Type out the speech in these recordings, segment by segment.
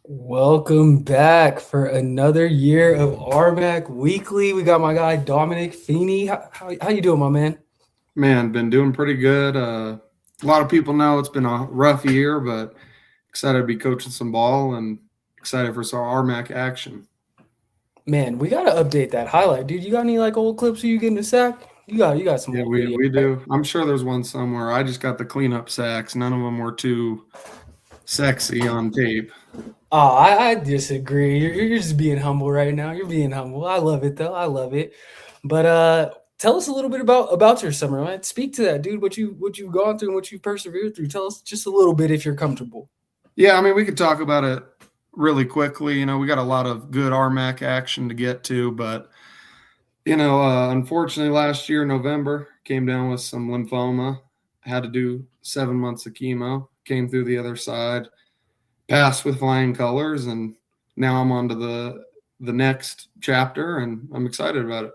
Welcome back for another year of RMAC Weekly. We got my guy Dominic Feeney. How you doing, my man? Man, been doing pretty good. A lot of people know it's been a rough year, but excited to be coaching some ball and excited for some RMAC action. Man, we gotta update that highlight, dude. You got any like old clips of you getting a sack? You got some Yeah, old we video, we right? do. I'm sure there's one somewhere. I just got the cleanup sacks. None of them were too sexy on tape. Oh, I disagree. You're just being humble right now. You're being humble. I love it though. I love it. But tell us a little bit about your summer, man. Speak to that, dude. What you've gone through and what you've persevered through. Tell us just a little bit if you're comfortable. Yeah, I mean, we could talk about it really quickly. We got a lot of good RMAC action to get to, but unfortunately, last year November came down with some lymphoma. Had to do 7 months of chemo. Came through the other side, passed with flying colors, and now I'm on to the next chapter, and I'm excited about it.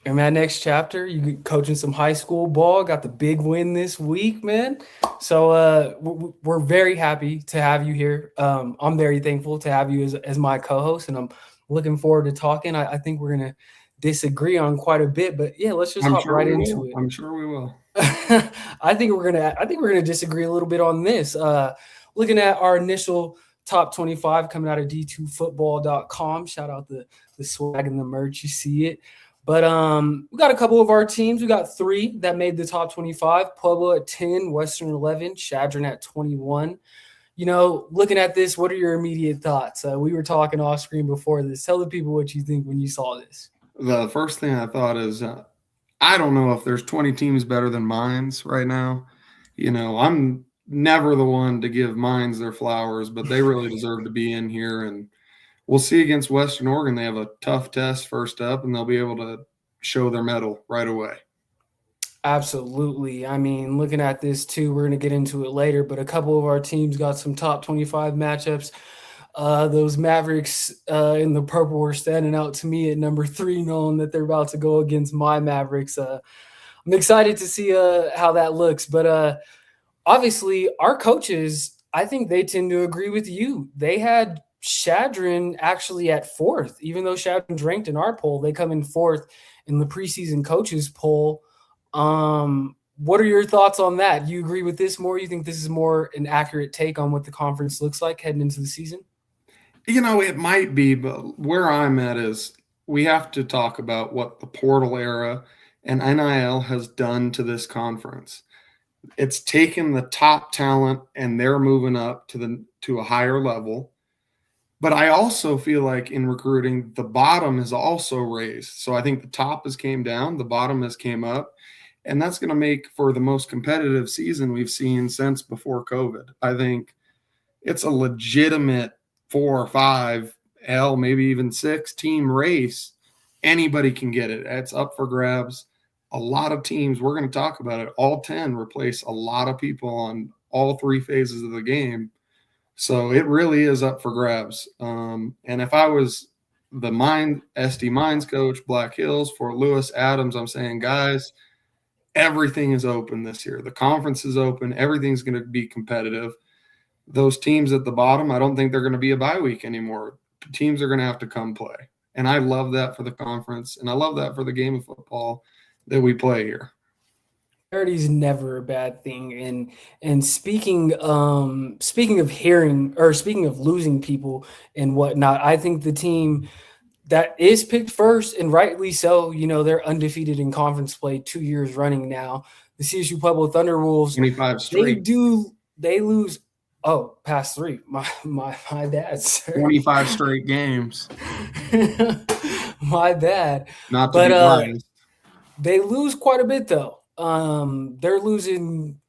In that next chapter, you coaching some high school ball. Got the big win this week, man. So we're very happy to have you here. I'm very thankful to have you as my co-host, and I'm looking forward to talking. I think we're gonna disagree on quite a bit, but yeah, let's just I'm hop sure right we into will. it. I'm sure we will. I think we're gonna disagree a little bit on this. Looking at our initial top 25 coming out of d2football.com. Shout out the swag and the merch. You see it. But we got a couple of our teams. We got three that made the top 25. Pueblo at 10, Western 11, Shadron at 21. Looking at this, what are your immediate thoughts? We were talking off screen before this. Tell the people what you think when you saw this. The first thing I thought is I don't know if there's 20 teams better than Mines right now. I'm never the one to give Mines their flowers, but they really deserve to be in here. And we'll see against Western Oregon. They have a tough test first up, and they'll be able to show their mettle right away. Absolutely. I mean, looking at this too, we're going to get into it later, but a couple of our teams got some top 25 matchups. Those Mavericks in the purple were standing out to me at number 3, knowing that they're about to go against my Mavericks. I'm excited to see how that looks. But obviously, our coaches, I think they tend to agree with you. They had Shadron actually at 4th, even though Shadron's ranked in our poll, they come in 4th in the preseason coaches poll. What are your thoughts on that? You agree with this more? You think this is more an accurate take on what the conference looks like heading into the season? It might be, but where I'm at is we have to talk about what the portal era and NIL has done to this conference. It's taken the top talent and they're moving up to a higher level. But I also feel like in recruiting, the bottom has also raised. So I think the top has came down, the bottom has came up, and that's going to make for the most competitive season we've seen since before COVID. I think it's a legitimate 4 or 5, hell, maybe even 6 team race. Anybody can get it. It's up for grabs. A lot of teams, we're going to talk about it, all 10 replace a lot of people on all 3 phases of the game. So it really is up for grabs. And if I was the SD Mines coach, Black Hills, for Lewis Adams, I'm saying, guys, everything is open this year. The conference is open. Everything's going to be competitive. Those teams at the bottom, I don't think they're going to be a bye week anymore. Teams are going to have to come play. And I love that for the conference. And I love that for the game of football that we play here. Parity is never a bad thing. And speaking of hearing or speaking of losing people and whatnot, I think the team that is picked first, and rightly so, they're undefeated in conference play 2 years running now. The CSU Pueblo Thunderwolves, 25 straight. they lose. Oh, past 3. My bad, sir. 25 straight games. My bad. Not to But be biased. they lose quite a bit though. They're losing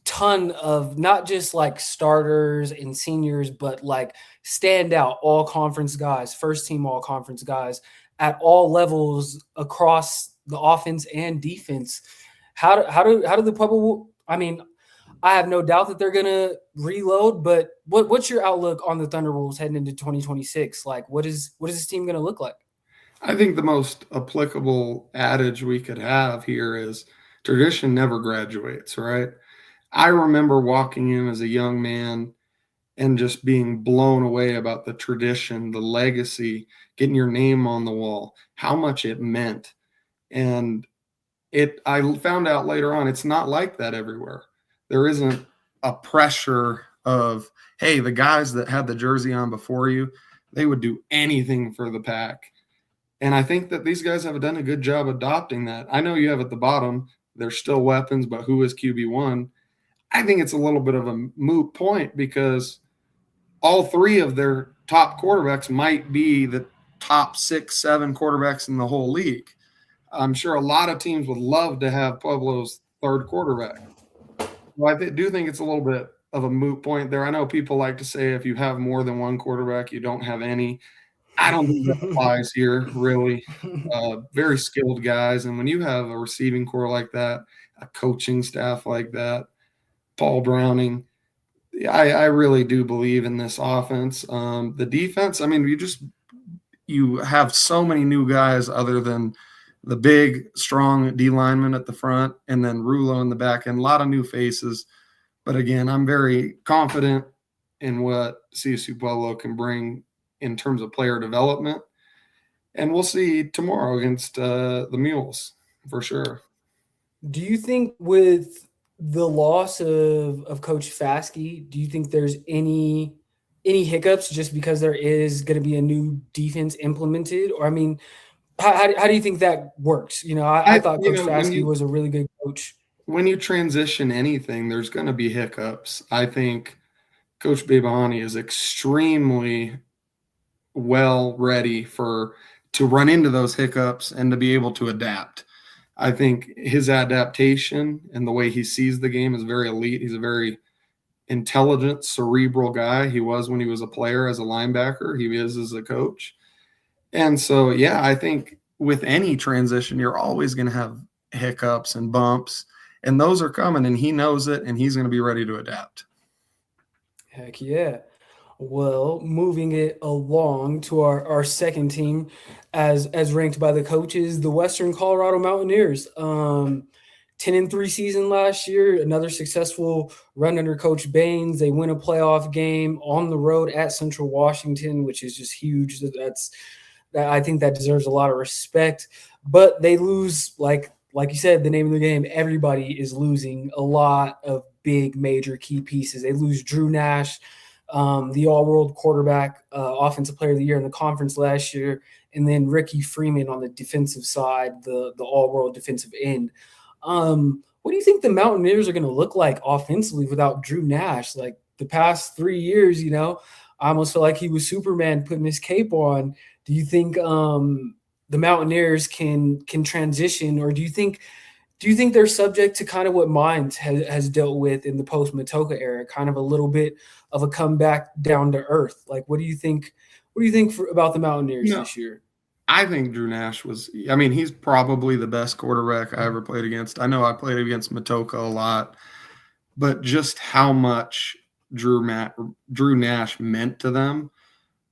ton of not just like starters and seniors, but like standout all conference guys, first team all conference guys at all levels across the offense and defense. How do the Pueblo? I mean, I have no doubt that they're gonna reload, but what's your outlook on the Thunderwolves heading into 2026? Like, what is this team gonna look like? I think the most applicable adage we could have here is tradition never graduates, right? I remember walking in as a young man and just being blown away about the tradition, the legacy, getting your name on the wall, how much it meant. And I found out later on, it's not like that everywhere. There isn't a pressure of, hey, the guys that had the jersey on before you, they would do anything for the Pack. And I think that these guys have done a good job adopting that. I know you have at the bottom, there's still weapons, but who is QB1? I think it's a little bit of a moot point because all three of their top quarterbacks might be the top 6, 7 quarterbacks in the whole league. I'm sure a lot of teams would love to have Pueblo's third quarterback. Well, I do think it's a little bit of a moot point there. I know people like to say if you have more than one quarterback, you don't have any. I don't think that applies here, really. Very skilled guys. And when you have a receiving core like that, a coaching staff like that, Paul Browning, I really do believe in this offense. The defense, I mean, you have so many new guys other than the big, strong D lineman at the front and then Rulo in the back end, a lot of new faces. But again, I'm very confident in what CSU Pueblo can bring in terms of player development. And we'll see tomorrow against the Mules for sure. Do you think with the loss of Coach Faskey, do you think there's any hiccups just because there is going to be a new defense implemented? Or, I mean, how do you think that works? You know, I thought Coach Faskey was a really good coach. When you transition anything, there's going to be hiccups. I think Coach Babahani is extremely well ready to run into those hiccups and to be able to adapt. I think his adaptation and the way he sees the game is very elite. He's a very intelligent, cerebral guy. He was when he was a player as a linebacker. He is as a coach. And so, yeah, I think with any transition, you're always going to have hiccups and bumps, and those are coming, and he knows it, and he's going to be ready to adapt. Heck yeah. Well, moving it along to our second team as ranked by the coaches, the Western Colorado Mountaineers. 10-3 season last year, another successful run under Coach Baines. They win a playoff game on the road at Central Washington, which is just huge. I think that deserves a lot of respect. But they lose, like you said, the name of the game, everybody is losing a lot of big, major key pieces. They lose Drew Nash, the all-world quarterback, offensive player of the year in the conference last year, and then Ricky Freeman on the defensive side, the all-world defensive end. What do you think the Mountaineers are going to look like offensively without Drew Nash? Like the past 3 years, you know, I almost feel like he was Superman putting his cape on. Do you think the Mountaineers can transition, or do you think they're subject to kind of what Mines has dealt with in the post-Matoka era, kind of a little bit of a comeback down to earth? Like, what do you think about the Mountaineers this year? I think Drew Nash he's probably the best quarterback I ever played against. I know I played against Matoka a lot, but just how much Drew Nash meant to them.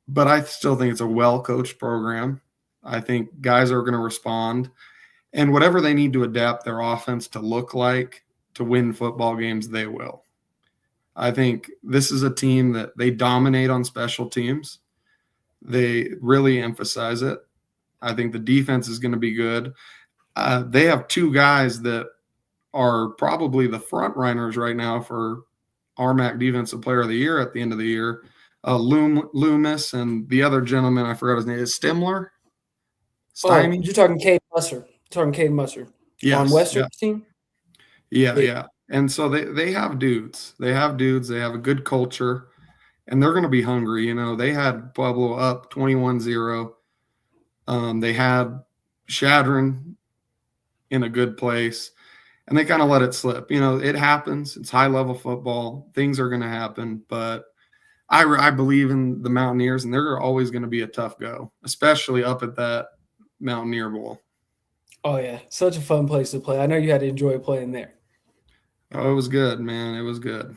But I still think it's a well-coached program. I think guys are going to respond. And whatever they need to adapt their offense to look like to win football games, they will. I think this is a team that they dominate on special teams. They really emphasize it. I think the defense is going to be good. They have 2 guys that are probably the front runners right now for RMAC Defensive Player of the Year at the end of the year. Loomis and the other gentleman, I forgot his name, is Stimler. Steiny? Oh, you're talking Cade Musser. Yes, on Western's team? Yeah. And so they have dudes. They have a good culture, and they're going to be hungry. You know, they had Pueblo up 21-0. They had Shadron in a good place, and they kind of let it slip. You know, it happens. It's high-level football. Things are going to happen, but I believe in the Mountaineers, and they're always going to be a tough go, especially up at that Mountaineer Bowl. Oh, yeah. Such a fun place to play. I know you had to enjoy playing there. Oh, it was good, man. It was good.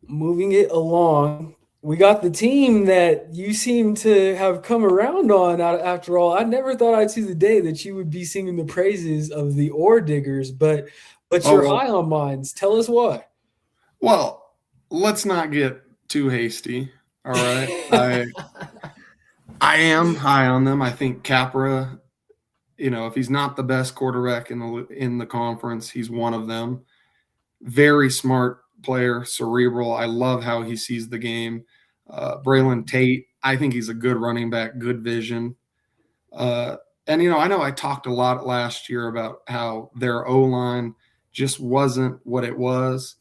Moving it along, we got the team that you seem to have come around on after all. I never thought I'd see the day that you would be singing the praises of the Ore Diggers, but you're high on Mines. Tell us why. Well, let's not get too hasty. All right. I am high on them. I think Capra, if he's not the best quarterback in the conference, he's one of them. Very smart player, cerebral. I love how he sees the game. Braylon Tate, I think he's a good running back, good vision. And I know I talked a lot last year about how their O-line just wasn't what it was.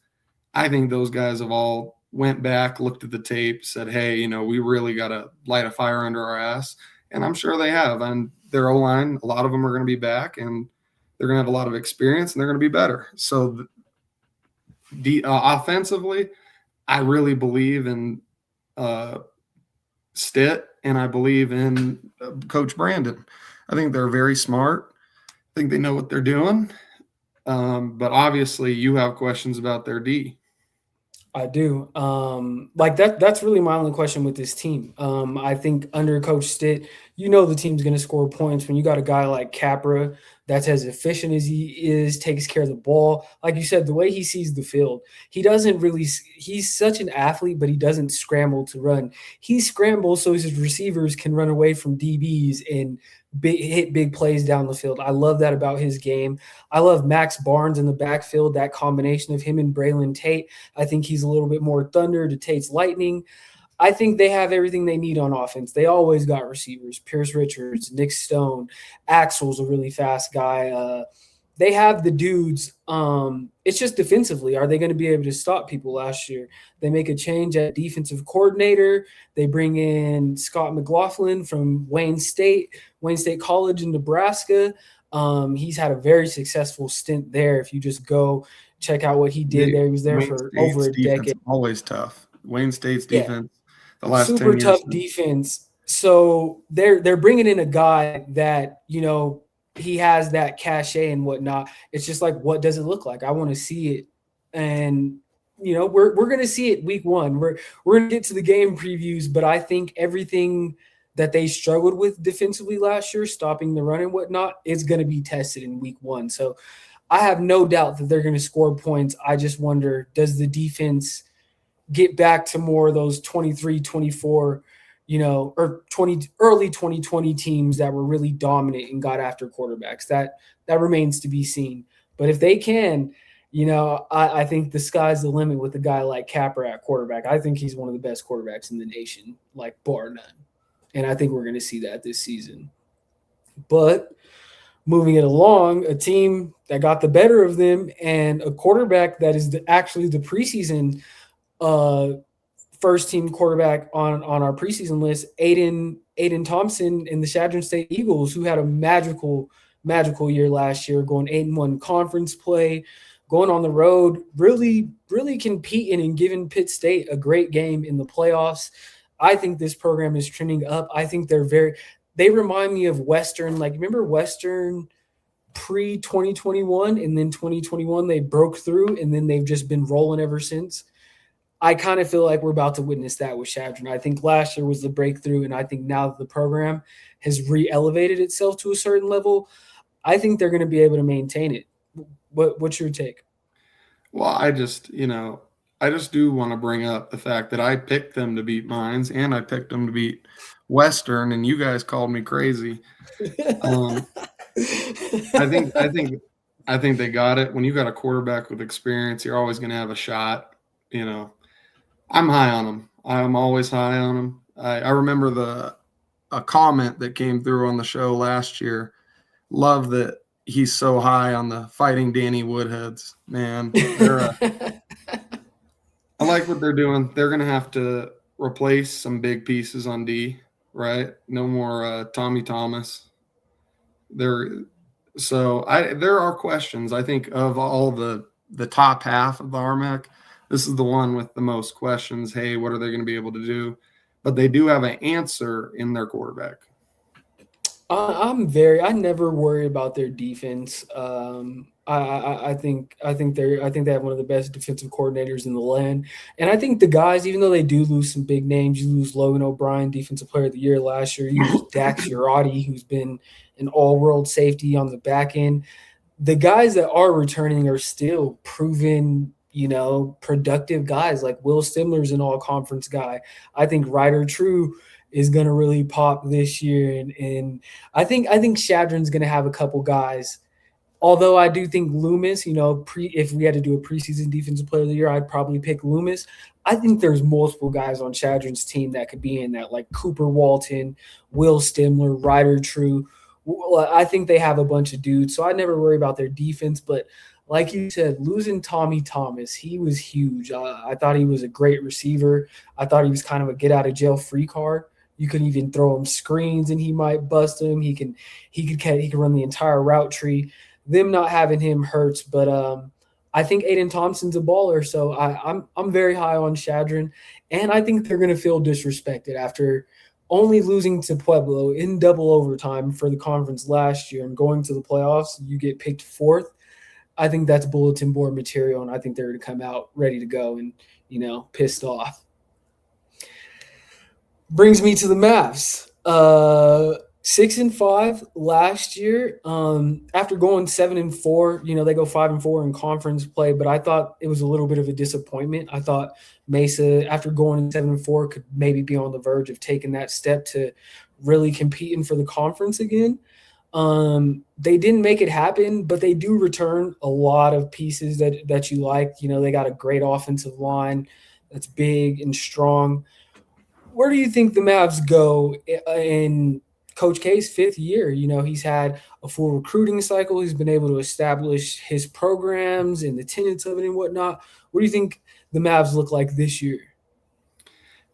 I think those guys have all went back, looked at the tape, said, hey, we really got to light a fire under our ass. And I'm sure they have. And their O-line, a lot of them are going to be back, and they're going to have a lot of experience, and they're going to be better. So offensively, I really believe in Stitt, and I believe in Coach Brandon. I think they're very smart. I think they know what they're doing. But obviously, you have questions about their D. I do. That's really my only question with this team. I think under Coach Stitt, the team's going to score points when you got a guy like Capra that's as efficient as he is, takes care of the ball. Like you said, the way he sees the field, he's such an athlete, but he doesn't scramble to run. He scrambles so his receivers can run away from DBs and hit big plays down the field. I love that about his game. I love Max Barnes in the backfield, that combination of him and Braylon Tate. I think he's a little bit more thunder to Tate's lightning. I think they have everything they need on offense. They always got receivers. Pierce Richards, Nick Stone, Axel's a really fast guy. They have the dudes. It's just defensively. Are they going to be able to stop people last year? They make a change at defensive coordinator. They bring in Scott McLaughlin from Wayne State College in Nebraska. He's had a very successful stint there. If you just go check out what he did there, he was there for over a decade. Always tough. Wayne State's defense. The last super 10 years. Tough defense. So they're bringing in a guy that he has that cachet and whatnot. It's just like, what does it look like? I want to see it, and we're going to see it week one. We're going to get to the game previews, but I think everything that they struggled with defensively last year, stopping the run and whatnot, is going to be tested in week one. So I have no doubt that they're going to score points. I just wonder, does the defense get back to more of those 23, 24, or early 2020 teams that were really dominant and got after quarterbacks? That remains to be seen. But if they can, I think the sky's the limit with a guy like Capra at quarterback. I think he's one of the best quarterbacks in the nation, like bar none. And I think we're going to see that this season. But moving it along, a team that got the better of them and a quarterback that is actually the preseason first team quarterback on our preseason list, Aiden Thompson in the Chadron State Eagles, who had a magical year last year, going 8-1 conference play, going on the road, really competing and giving Pitt State a great game in the playoffs. I think this program is trending up. I think they remind me of Western. Like, remember Western pre-2021, and then 2021 they broke through, and then they've just been rolling ever since. I kind of feel like we're about to witness that with Chadron. I think last year was the breakthrough, and I think now that the program has re-elevated itself to a certain level, I think they're going to be able to maintain it. What's your take? Well, I just do want to bring up the fact that I picked them to beat Mines, and I picked them to beat Western, and you guys called me crazy. I think they got it. When you got a quarterback with experience, you're always going to have a shot. I'm high on them. I'm always high on them. I remember a comment that came through on the show last year. Love that he's so high on the Fighting Danny Woodheads. Man, I like what they're doing. They're going to have to replace some big pieces on D, right? No more Tommy Thomas. There are questions. I think of all the top half of the RMAC, this is the one with the most questions. Hey, what are they going to be able to do? But they do have an answer in their quarterback. I never worry about their defense. I think they have one of the best defensive coordinators in the land. And I think the guys, even though they do lose some big names, you lose Logan O'Brien, Defensive Player of the Year last year. You lose Dax Urati, who's been an all-world safety on the back end. The guys that are returning are still proven productive guys like Will Stimler's an all-conference guy. I think Ryder True is going to really pop this year, and I think Shadron's going to have a couple guys. Although I do think Loomis, if we had to do a preseason defensive player of the year, I'd probably pick Loomis. I think there's multiple guys on Shadron's team that could be in that, like Cooper Walton, Will Stimler, Ryder True. Well, I think they have a bunch of dudes, so I never worry about their defense. But like you said, losing Tommy Thomas, he was huge. I thought he was a great receiver. I thought he was kind of a get-out-of-jail-free card. You could even throw him screens and he might bust them. He could run the entire route tree. Them not having him hurts, but I think Aiden Thompson's a baller, so I'm very high on Shadron, and I think they're going to feel disrespected after only losing to Pueblo in double overtime for the conference last year and going to the playoffs. You get picked fourth. I think that's bulletin board material, and I think they're going to come out ready to go and pissed off. Brings me to the Mavs. 6-5 last year. After going 7-4, they go 5-4 in conference play, but I thought it was a little bit of a disappointment. I thought Mesa, after going 7-4, could maybe be on the verge of taking that step to really competing for the conference again. They didn't make it happen, but they do return a lot of pieces that you like. They got a great offensive line that's big and strong. Where do you think the Mavs go in Coach K's fifth year? He's had a full recruiting cycle. He's been able to establish his programs and the tenets of it and whatnot. What do you think the Mavs look like this year?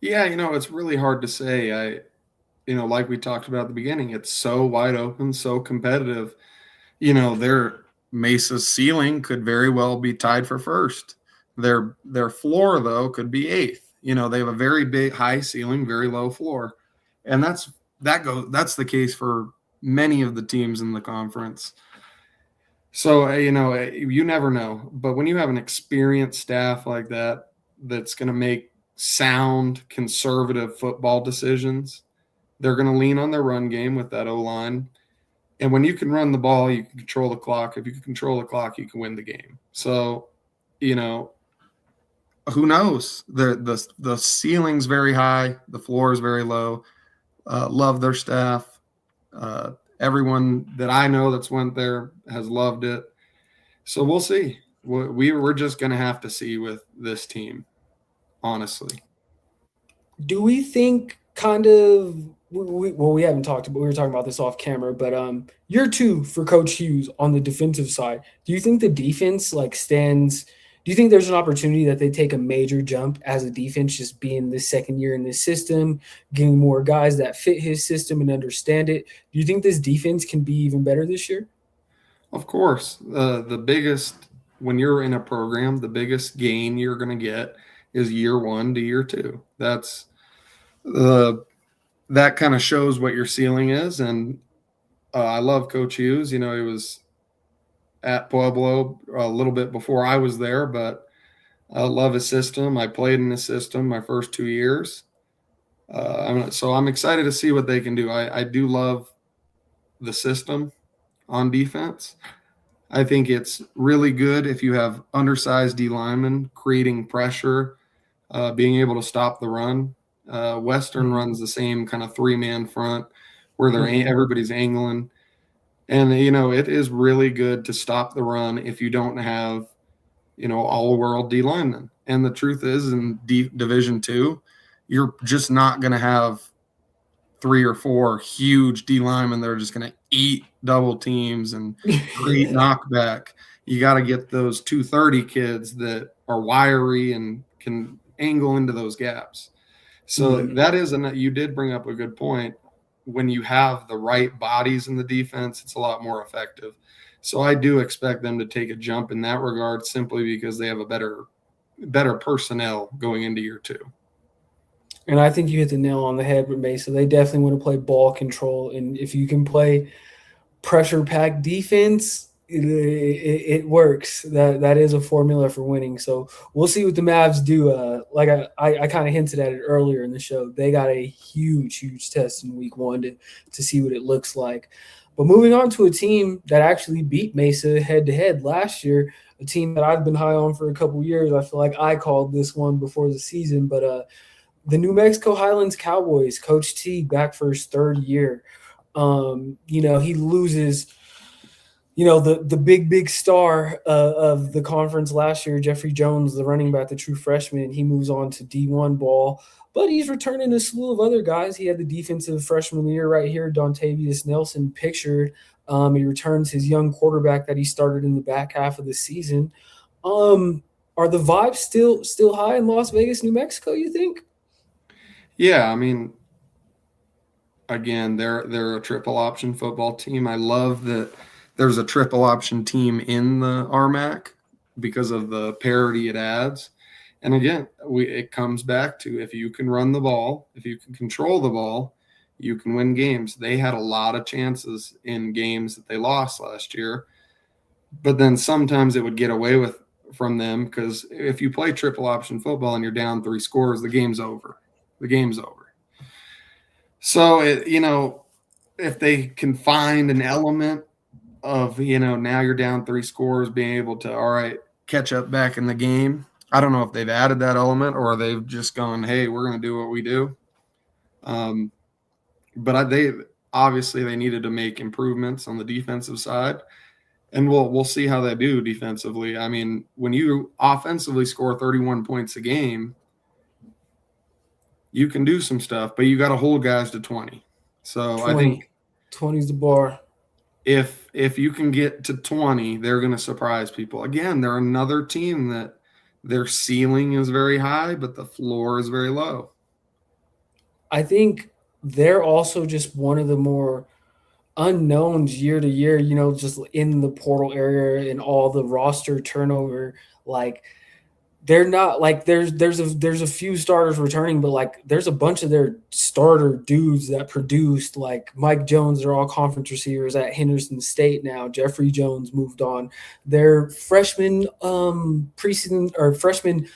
Yeah, it's really hard to say. Like we talked about at the beginning, it's so wide open, so competitive. Their Mesa's ceiling could very well be tied for first. Their floor, though, could be eighth. They have a very big high ceiling, very low floor. And that's the case for many of the teams in the conference. So, you never know. But when you have an experienced staff like that, that's going to make sound, conservative football decisions, they're going to lean on their run game with that O-line. And when you can run the ball, you can control the clock. If you can control the clock, you can win the game. So, who knows? The ceiling's very high. The floor is very low. Love their staff. Everyone that I know that's went there has loved it. So we'll see. We're just going to have to see with this team, honestly. Do we think kind of we haven't talked about, we were talking about this off camera, but year two for Coach Hughes on the defensive side, do you think the defense do you think there's an opportunity that they take a major jump as a defense, just being the second year in this system, getting more guys that fit his system and understand it? Do you think this defense can be even better this year? Of course. The biggest, when you're in a program, the biggest gain you're going to get is year one to year two. That kind of shows what your ceiling is. And I love Coach Hughes. He was at Pueblo a little bit before I was there, but I love his system. I played in his system my first 2 years. So I'm excited to see what they can do. I do love the system on defense. I think it's really good if you have undersized D linemen creating pressure, being able to stop the run. Western runs the same kind of three-man front where everybody's angling. And, it is really good to stop the run if you don't have, all-world D linemen. And the truth is, in Division II, you're just not going to have 3 or 4 huge D linemen that are just going to eat double teams and create knockback. You got to get those 230 kids that are wiry and can angle into those gaps. So that is, you did bring up a good point. When you have the right bodies in the defense, it's a lot more effective. So I do expect them to take a jump in that regard, simply because they have a better personnel going into year two. And I think you hit the nail on the head with Mesa. They definitely want to play ball control. And if you can play pressure pack defense, it works. That is a formula for winning. So we'll see what the Mavs do. Like I kind of hinted at it earlier in the show. They got a huge test in week one to see what it looks like. But moving on to a team that actually beat Mesa head-to-head last year, a team that I've been high on for a couple years. I feel like I called this one before the season, but the New Mexico Highlands Cowboys, Coach T back for his third year. He loses, the big star of the conference last year, Jeffrey Jones, the running back, the true freshman. He moves on to D1 ball, but he's returning a slew of other guys. He had the defensive freshman of the year right here, Dontavius Nelson, pictured. He returns his young quarterback that he started in the back half of the season. Are the vibes still high in Las Vegas, New Mexico, you think? Yeah, I mean, again, they're a triple option football team. I love that there's a triple option team in the RMAC because of the parity it adds. And again, it comes back to if you can run the ball, if you can control the ball, you can win games. They had a lot of chances in games that they lost last year, but then sometimes it would get away with from them because if you play triple option football and you're down 3 scores, the game's over. The game's over. So if they can find an element of now you're down 3 scores, being able to all right catch up back in the game. I don't know if they've added that element or they've just gone, hey, we're going to do what we do. But they obviously they needed to make improvements on the defensive side, and we'll see how they do defensively. I mean, when you offensively score 31 points a game, you can do some stuff, but you got to hold guys to 20. So 20. I think 20 is the bar. If you can get to 20, they're going to surprise people. Again, they're another team that their ceiling is very high, but the floor is very low. I think they're also just one of the more unknowns year to year, just in the portal area and all the roster turnover. Like they're not like there's a few starters returning, but like there's a bunch of their starter dudes that produced, like Mike Jones. They're all conference receivers at Henderson State now. Jeffrey Jones moved on. Their freshman preseason or freshman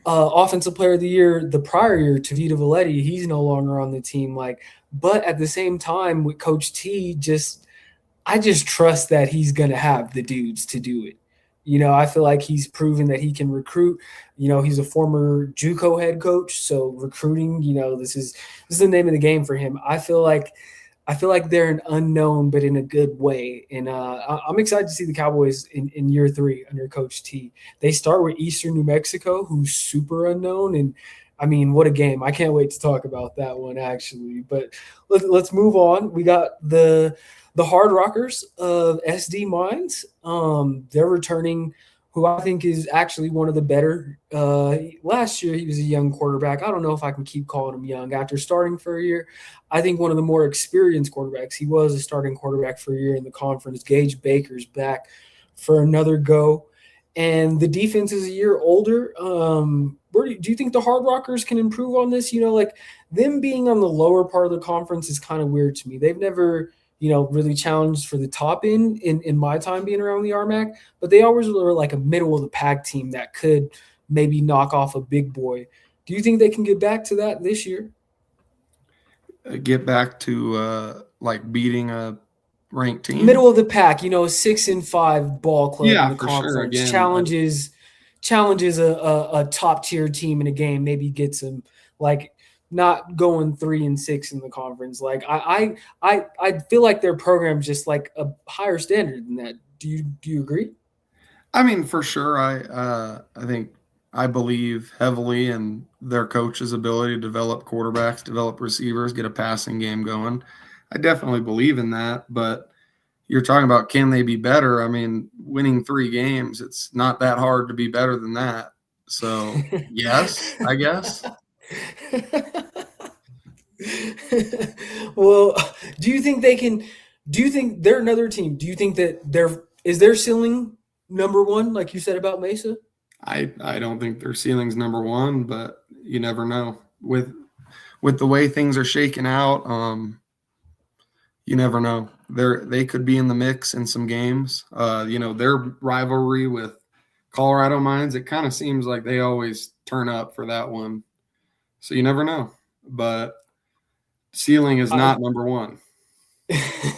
offensive player of the year the prior year, Tavita Valetti, he's no longer on the team. Like, but at the same time with Coach T, I just trust that he's gonna have the dudes to do it. I feel like he's proven that he can recruit. He's a former JUCO head coach, so recruiting, this is the name of the game for him. I feel like they're an unknown, but in a good way. And I'm excited to see the Cowboys in year 3 under Coach T. They start with Eastern New Mexico, who's super unknown. And I mean, what a game. I can't wait to talk about that one, actually. But let's move on. We got the Hard Rockers of SD Mines. They're returning who I think is actually one of the better. Last year, he was a young quarterback. I don't know if I can keep calling him young after starting for a year. I think one of the more experienced quarterbacks. He was a starting quarterback for a year in the conference. Gage Baker's back for another go. And the defense is a year older. Do you think the Hard Rockers can improve on this? Like them being on the lower part of the conference is kind of weird to me. They've never really challenged for the top end in my time being around the RMAC, but they always were like a middle of the pack team that could maybe knock off a big boy. Do you think they can get back to that this year? Get back to like beating a ranked team? Middle of the pack, 6-5 ball club in the for conference. sure. Again, challenges a top tier team in a game, maybe gets them like not going 3-6 in the conference. Like I feel like their program's just like a higher standard than that. Do you agree? I mean, for sure. I think I believe heavily in their coach's ability to develop quarterbacks, develop receivers, get a passing game going. I definitely believe in that, but you're talking about can they be better? I mean, winning 3 games, it's not that hard to be better than that. So, yes, I guess. Well, do you think they're another team? Do you think that is their ceiling number 1, like you said about Mesa? I don't think their ceiling's number 1, but you never know. With the way things are shaking out, you never know. They could be in the mix in some games. Their rivalry with Colorado Mines, it kind of seems like they always turn up for that one. So you never know. But ceiling is not number 1.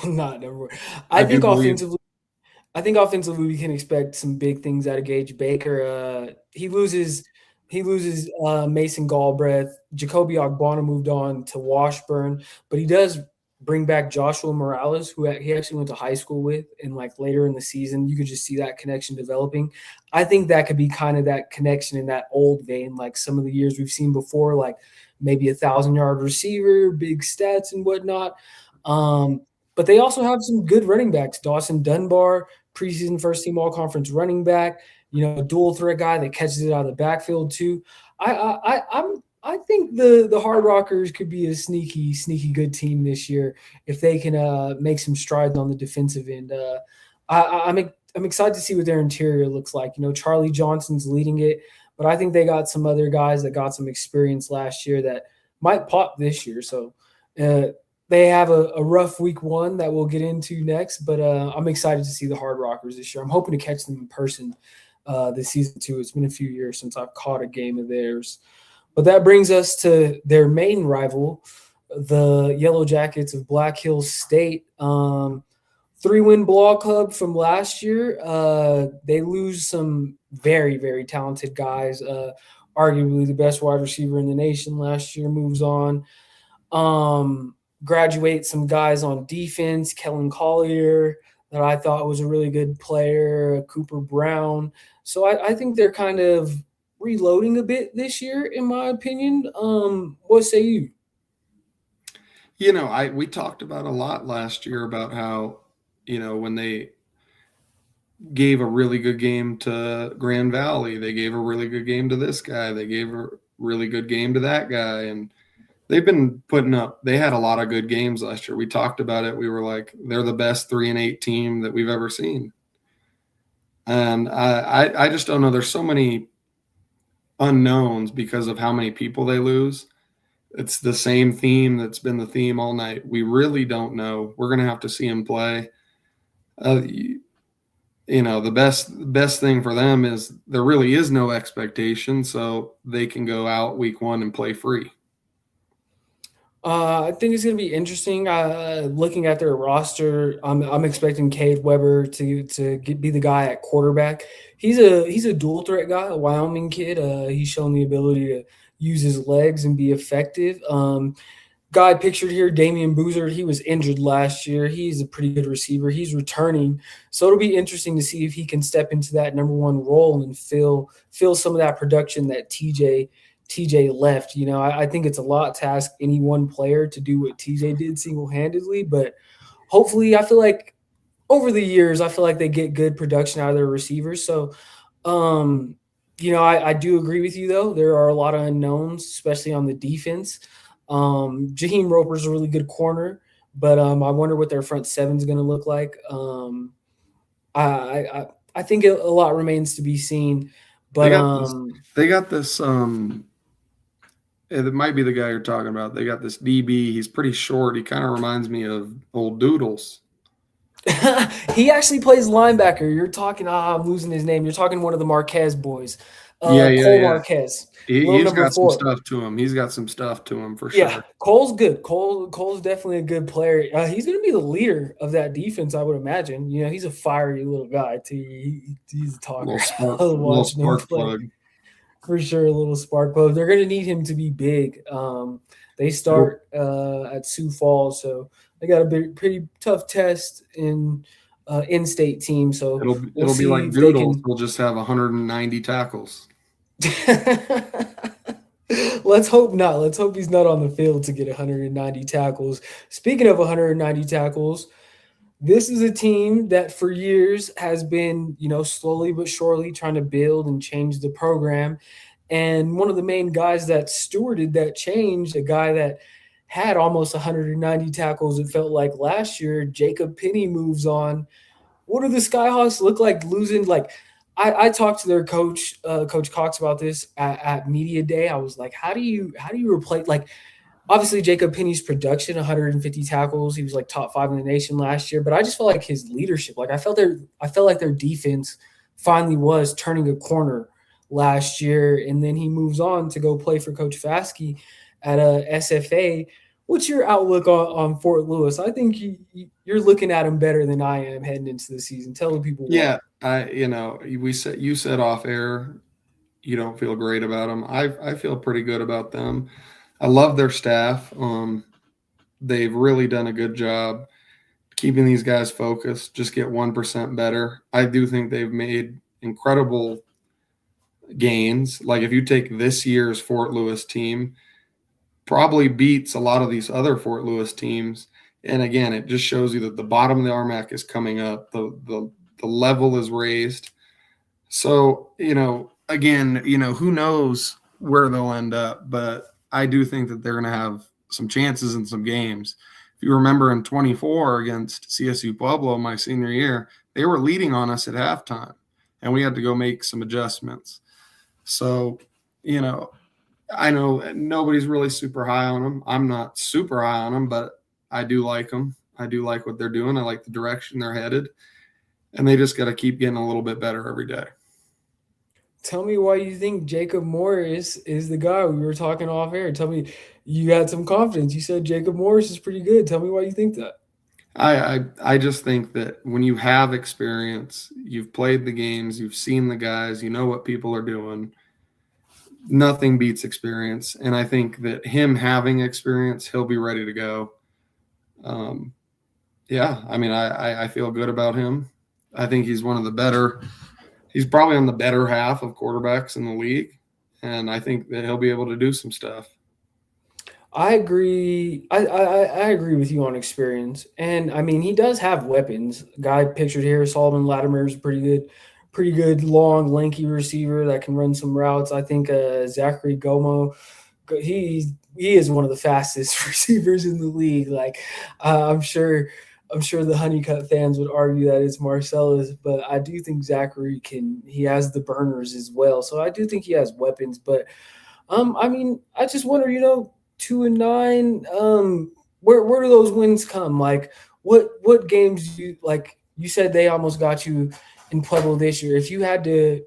Not number 1. I think offensively, I think offensively we can expect some big things out of Gage Baker. He loses Mason Galbraith. Jacoby Ogbonna moved on to Washburn, but he does bring back Joshua Morales, who he actually went to high school with, and like later in the season, you could just see that connection developing. I think that could be kind of that connection in that old vein, like some of the years we've seen before, like maybe 1,000-yard receiver, big stats and whatnot. But they also have some good running backs. Dawson Dunbar, preseason first team all conference running back, a dual threat guy that catches it out of the backfield too. I think the Hard Rockers could be a sneaky good team this year if they can make some strides on the defensive end. I'm excited to see what their interior looks like. Charlie Johnson's leading it, but I think they got some other guys that got some experience last year that might pop this year. So they have a rough week one that we'll get into next, but I'm excited to see the Hard Rockers this year. I'm hoping to catch them in person this season too. It's been a few years since I've caught a game of theirs. But that brings us to their main rival, the Yellow Jackets of Black Hills State. 3-win ball club from last year. They lose some very, very talented guys. Arguably the best wide receiver in the nation last year moves on. Graduate some guys on defense, Kellen Collier, that I thought was a really good player, Cooper Brown. So I think they're kind of reloading a bit this year, in my opinion. What say you? We talked about a lot last year about how, when they gave a really good game to Grand Valley, they gave a really good game to this guy, they gave a really good game to that guy, and they've been they had a lot of good games last year. We talked about it. We were like, they're the best 3-8 team that we've ever seen. And I just don't know. There's so many unknowns because of how many people they lose. It's the same theme that's been the theme all night. We really don't know. We're going to have to see them play. The best thing for them is there really is no expectation, so they can go out week one and play free. I think it's going to be interesting. Looking at their roster, I'm expecting Cade Weber to be the guy at quarterback. He's a dual threat guy, a Wyoming kid. He's shown the ability to use his legs and be effective. Guy pictured here, Damian Boozer, he was injured last year. He's a pretty good receiver. He's returning. So it'll be interesting to see if he can step into that number one role and fill some of that production that TJ left. I think it's a lot to ask any one player to do what TJ did single-handedly, but hopefully I feel like over the years, I feel like they get good production out of their receivers. So, I do agree with you, though. There are a lot of unknowns, especially on the defense. Jaheim Roper's a really good corner, but I wonder what their front seven is going to look like. I think a lot remains to be seen. But they got this it might be the guy you're talking about. They got this DB. He's pretty short. He kind of reminds me of old Doodles. He actually plays linebacker. You're talking. I'm losing his name. You're talking one of the Marquez boys. Cole Marquez. He's got some stuff to him. He's got some stuff to him for sure. Yeah, Cole's good. Cole's definitely a good player. He's going to be the leader of that defense, I would imagine. He's a fiery little guy too. He's a talker. Little spark plug. For sure, a little spark plug. They're going to need him to be big. They start at Sioux Falls, so they got a pretty tough test in-state team. So it'll be like Doodles. We'll just have 190 tackles. Let's hope not. Let's hope he's not on the field to get 190 tackles. Speaking of 190 tackles, this is a team that for years has been, slowly but surely trying to build and change the program. And one of the main guys that stewarded that change, a guy that had almost 190 tackles, it felt like last year, Jacob Penny moves on. What do the Skyhawks look like losing? I talked to their coach, Coach Cox, about this at media day. I was like, how do you replace obviously Jacob Penny's production, 150 tackles. He was top 5 in the nation last year, but I just felt like his leadership. I felt like their defense finally was turning a corner last year, and then he moves on to go play for Coach Fasky at SFA. what's your outlook on Fort Lewis? I think you're looking at them better than I am heading into the season. Tell the people why. Yeah, you said off air you don't feel great about them. I feel pretty good about them. I love their staff. They've really done a good job keeping these guys focused. Just get 1% better. I do think they've made incredible gains. Like if you take this year's Fort Lewis team, probably beats a lot of these other Fort Lewis teams. And again, it just shows you that the bottom of the RMAC is coming up. The level is raised. So, again, who knows where they'll end up, but I do think that they're going to have some chances in some games. If you remember in 24 against CSU Pueblo, my senior year, they were leading on us at halftime, and we had to go make some adjustments. So, I know nobody's really super high on them. I'm not super high on them, but I do like them. I do like what they're doing. I like the direction they're headed, and they just got to keep getting a little bit better every day. Tell me why you think Jacob Morris is the guy. We were talking off air. Tell me you had some confidence. You said Jacob Morris is pretty good. Tell me why you think that. I just think that when you have experience, you've played the games, you've seen the guys, you know what people are doing. Nothing beats experience, and I think that him having experience, he'll be ready to go. Yeah, I mean, I feel good about him. I think he's one of the better. He's probably on the better half of quarterbacks in the league, and I think that he'll be able to do some stuff. I agree. I agree with you on experience, and I mean he does have weapons. Guy pictured here, Solomon Latimer is pretty good, long, lanky receiver that can run some routes. I think Zachary Gomo, he is one of the fastest receivers in the league. Like I'm sure the Honeycutt fans would argue that it's Marcellus, but I do think Zachary he has the burners as well. So I do think he has weapons. But I mean, I just wonder, 2-9. Where do those wins come? Like, what games do you like? You said they almost got you in Pueblo this year. If you had to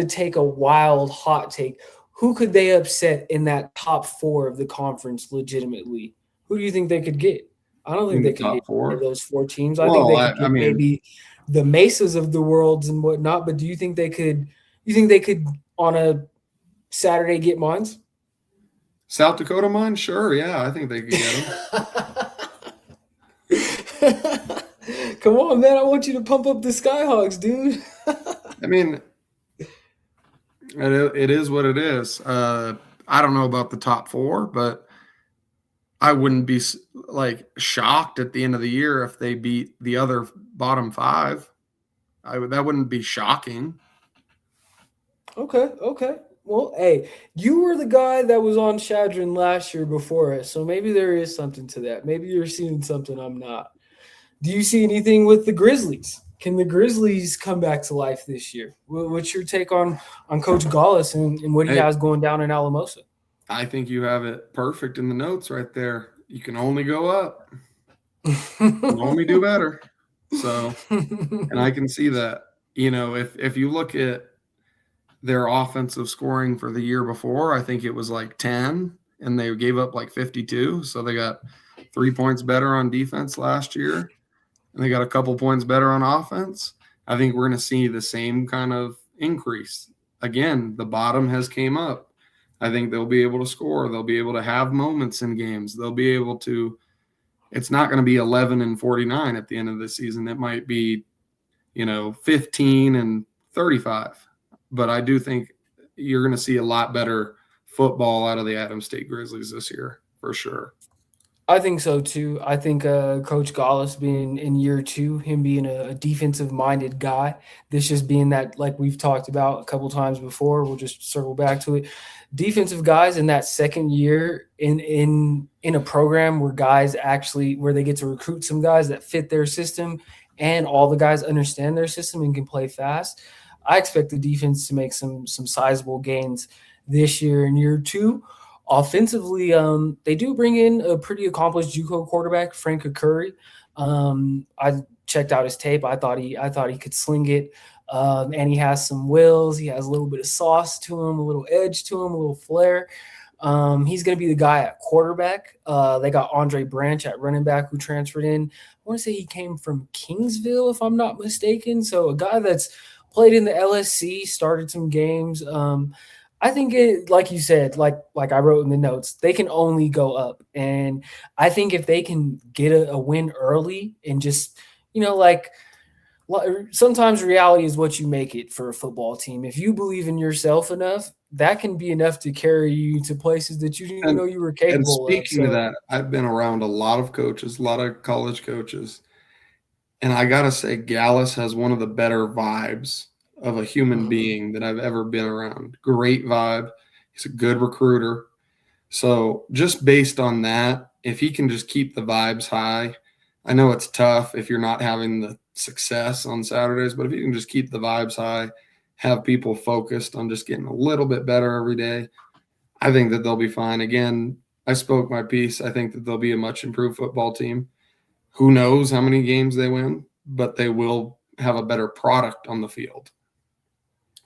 take a wild hot take, who could they upset in that top 4 of the conference legitimately? Who do you think they could get? I don't think they could get one of those 4 teams. I think they could get maybe the Mesas of the worlds and whatnot. But do you think they could? You think they could on a Saturday get Mines? South Dakota Mines? Sure, yeah, I think they could get them. Come on, man. I want you to pump up the Skyhawks, dude. I mean, it is what it is. I don't know about the top 4, but I wouldn't be shocked at the end of the year if they beat the other bottom 5. That wouldn't be shocking. Okay. Well, hey, you were the guy that was on Shadron last year before us, so maybe there is something to that. Maybe you're seeing something I'm not. Do you see anything with the Grizzlies? Can the Grizzlies come back to life this year? What's your take on Coach Gallis and what he has going down in Alamosa? I think you have it perfect in the notes right there. You can only go up. You can only do better. So, and I can see that. If you look at their offensive scoring for the year before, I think it was like 10, and they gave up like 52. So they got 3 points better on defense last year, and they got a couple points better on offense. I think we're going to see the same kind of increase. Again, the bottom has came up. I think they'll be able to score. They'll be able to have moments in games. They'll be able to – it's not going to be 11-49 at the end of the season. It might be, 15-35. But I do think you're going to see a lot better football out of the Adams State Grizzlies this year, for sure. I think so, too. I think Coach Gallis being in year 2, him being a defensive-minded guy, this just being that, like we've talked about a couple times before, we'll just circle back to it. Defensive guys in that second year in a program where they get to recruit some guys that fit their system and all the guys understand their system and can play fast. I expect the defense to make some sizable gains this year in year 2. Offensively, they do bring in a pretty accomplished JUCO quarterback, Frank Curry. I checked out his tape. I thought he could sling it, and he has some wills. He has a little bit of sauce to him, a little edge to him, a little flair. He's going to be the guy at quarterback. They got Andre Branch at running back who transferred in. I want to say he came from Kingsville, if I'm not mistaken. So a guy that's played in the LSC, started some games. I think it, like you said, like I wrote in the notes, they can only go up. And I think if they can get a win early and just, like sometimes reality is what you make it for a football team. If you believe in yourself enough, that can be enough to carry you to places that you didn't even know you were And capable of. speaking of that, I've been around a lot of coaches, a lot of college coaches, and I gotta say, Gallus has one of the better vibes of a human being that I've ever been around. Great vibe. He's a good recruiter. So just based on that, if he can just keep the vibes high, I know it's tough if you're not having the success on Saturdays, but if you can just keep the vibes high, have people focused on just getting a little bit better every day, I think that they'll be fine. Again, I spoke my piece. I think that they'll be a much improved football team. Who knows how many games they win, but they will have a better product on the field.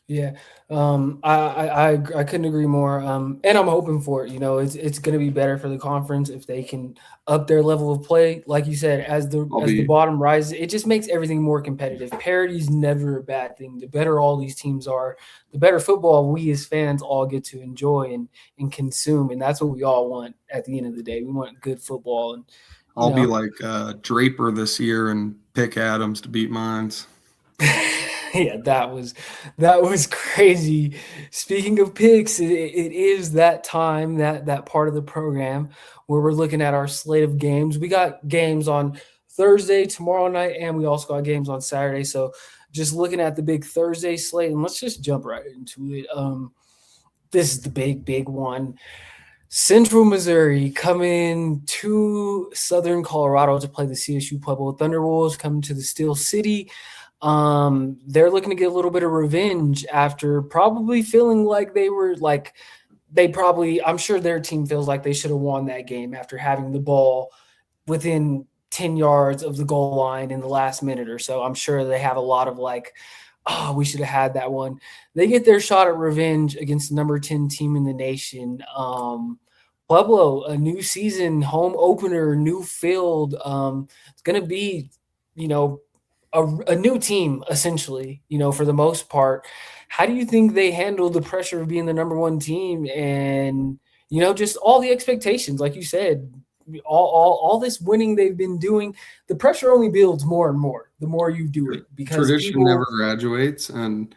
Yeah, I couldn't agree more. And I'm hoping for it. It's going to be better for the conference if they can up their level of play. Like you said, as the bottom rises, it just makes everything more competitive. Parity is never a bad thing. The better all these teams are, the better football we as fans all get to enjoy and consume. And that's what we all want at the end of the day. We want good football. And I'll be like Draper this year and pick Adams to beat Mines. Yeah, that was crazy. Speaking of picks, it is that time, that part of the program where we're looking at our slate of games. We got games on Thursday, tomorrow night, and we also got games on Saturday. So just looking at the big Thursday slate, and let's just jump right into it. This is the big one. Central Missouri coming to Southern Colorado to play the CSU Pueblo Thunderwolves, coming to the Steel City. They're looking to get a little bit of revenge after probably feeling like I'm sure their team feels like they should have won that game after having the ball within 10 yards of the goal line in the last minute or so. I'm sure they have a lot of we should have had that one. They get their shot at revenge against the number 10 team in the nation. Pueblo, a new season, home opener, new field. It's going to be, a new team, essentially, for the most part. How do you think they handle the pressure of being the number one team and, just all the expectations, like you said, all this winning they've been doing, the pressure only builds more and more the more you do it because tradition never graduates. And,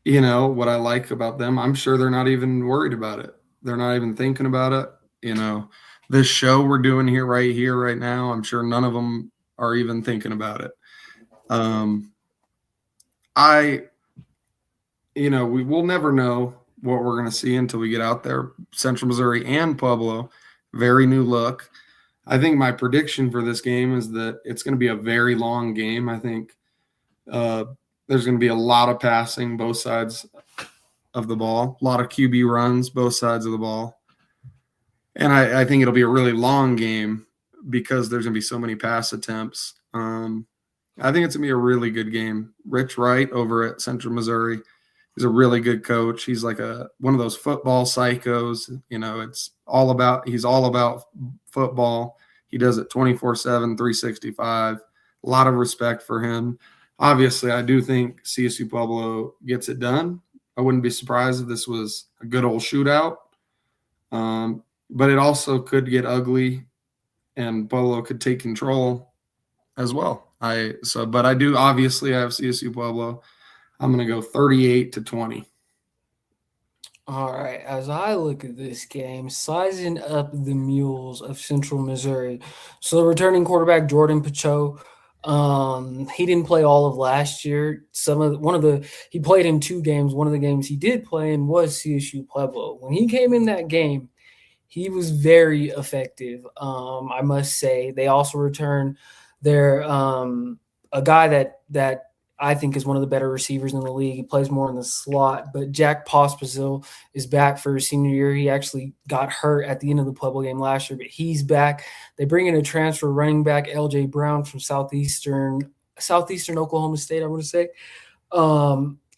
what I like about them, I'm sure they're not even worried about it. They're not even thinking about it. This show we're doing here right now, I'm sure none of them are even thinking about it. We will never know what we're going to see until we get out there. Central Missouri and Pueblo, very new look. I think my prediction for this game is that it's going to be a very long game. I think there's going to be a lot of passing, both sides of the ball, a lot of QB runs, both sides of the ball. And I think it'll be a really long game because there's going to be so many pass attempts. I think it's going to be a really good game. Rich Wright over at Central Missouri is a really good coach. He's like one of those football psychos. He's all about football. He does it 24/7, 365. A lot of respect for him. Obviously, I do think CSU Pueblo gets it done. I wouldn't be surprised if this was a good old shootout. But it also could get ugly and Pueblo could take control as well. But I do obviously have CSU Pueblo. I'm going to go 38-20. All right. As I look at this game, sizing up the Mules of Central Missouri. So the returning quarterback, Jordan Pacho, he didn't play all of last year. He played in 2 games. One of the games he did play in was CSU Pueblo. When he came in that game, he was very effective. I must say. They also returned their a guy that I think is one of the better receivers in the league. He plays more in the slot, but Jack Pospisil is back for his senior year. He actually got hurt at the end of the Pueblo game last year, but he's back. They bring in a transfer running back, LJ Brown from Southeastern Oklahoma State, I want to say.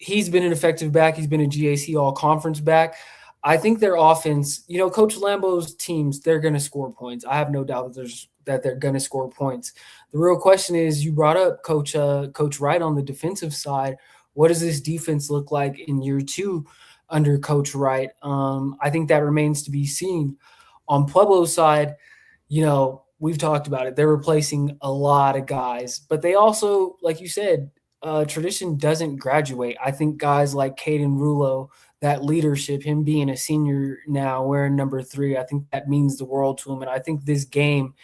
He's been an effective back. He's been a GAC all-conference back. I think their offense, Coach Lambeau's teams, they're going to score points. I have no doubt that they're going to score points. The real question is, you brought up Coach Wright on the defensive side. What does this defense look like in year 2 under Coach Wright? I think that remains to be seen. On Pueblo's side, we've talked about it. They're replacing a lot of guys, but they also, like you said, tradition doesn't graduate. I think guys like Caden Rulo, that leadership, him being a senior now, wearing number 3, I think that means the world to him. And I think this game,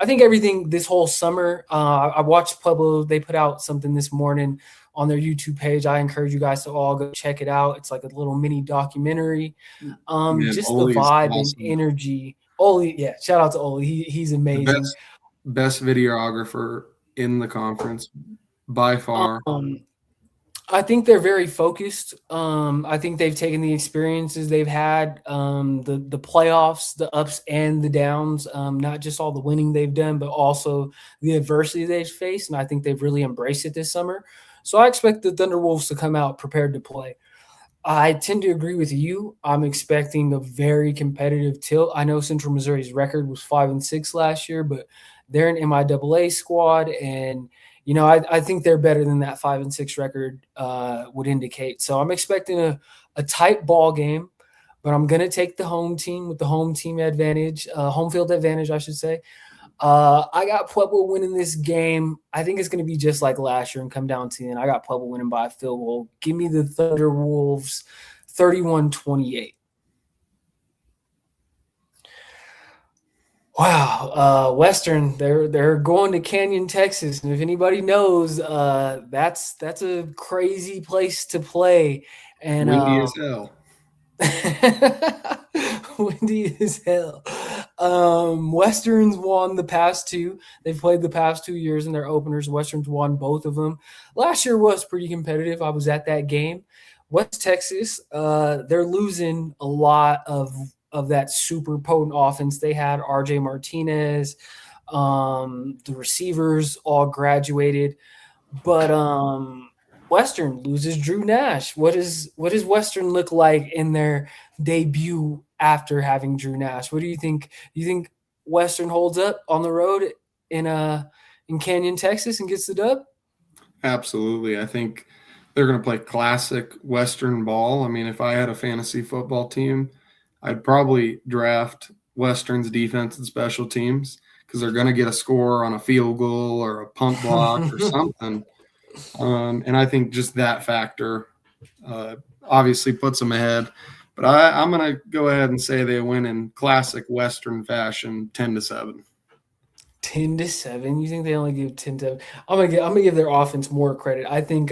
I think everything this whole summer, I watched Pueblo. They put out something this morning on their YouTube page. I encourage you guys to all go check it out. It's like a little mini documentary. Man, Just the Ole's vibe and awesome. energy. Ole, yeah, shout out to Ole. He's amazing. Best videographer in the conference by far. I think they're very focused. I think they've taken the experiences they've had, the playoffs, the ups and the downs, not just all the winning they've done, but also the adversity they've faced. And I think they've really embraced it this summer. So I expect the Thunderwolves to come out prepared to play. I tend to agree with you. I'm expecting a very competitive tilt. I know Central Missouri's record was 5-6 last year, but they're an MIAA squad, and I think they're better than that 5-6 record would indicate. So I'm expecting a tight ball game, but I'm going to take the home team with the home team advantage, home field advantage, I should say. I got Pueblo winning this game. I think it's going to be just like last year and come down to the end. I got Pueblo winning by a field goal. Give me the Thunder Wolves 31-28. Wow, Western, they're going to Canyon, Texas, and if anybody knows, that's a crazy place to play. And Windy as hell. windy as hell. Western's won the past 2. They've played the past 2 years in their openers. Western's won both of them. Last year was pretty competitive. I was at that game. West Texas, they're losing a lot of that super potent offense. They had RJ Martinez. The receivers all graduated, but Western loses Drew Nash. What does Western look like in their debut after having Drew Nash? What do you think? Do you think Western holds up on the road in Canyon, Texas, and gets the dub? Absolutely. I think they're going to play classic Western ball. I mean, if I had a fantasy football team, I'd probably draft Western's defense and special teams because they're going to get a score on a field goal or a punt block or something. And I think just that factor obviously puts them ahead. But I'm going to go ahead and say they win in classic Western fashion, 10-7. 10-7. You think they only give 10-7? I'm gonna give their offense more credit. I think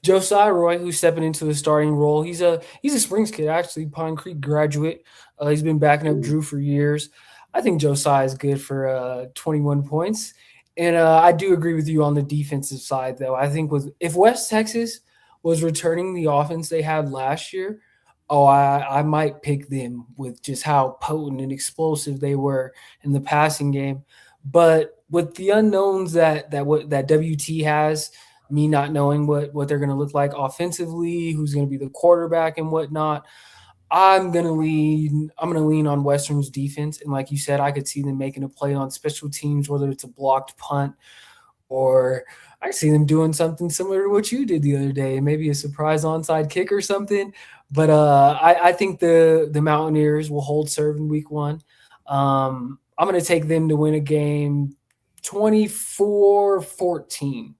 Josiah Roy, who's stepping into the starting role, he's a Springs kid, actually, Pine Creek graduate. He's been backing up Drew for years. I think Josiah is good for 21 points. And I do agree with you on the defensive side, though. I think if West Texas was returning the offense they had last year, I might pick them with just how potent and explosive they were in the passing game. But with the unknowns that WT has, me not knowing what they're going to look like offensively, who's going to be the quarterback and whatnot, I'm going to lean on Western's defense. And like you said, I could see them making a play on special teams, whether it's a blocked punt or I see them doing something similar to what you did the other day, maybe a surprise onside kick or something. But I think the Mountaineers will hold serve in week 1. I'm going to take them to win a game 24-14.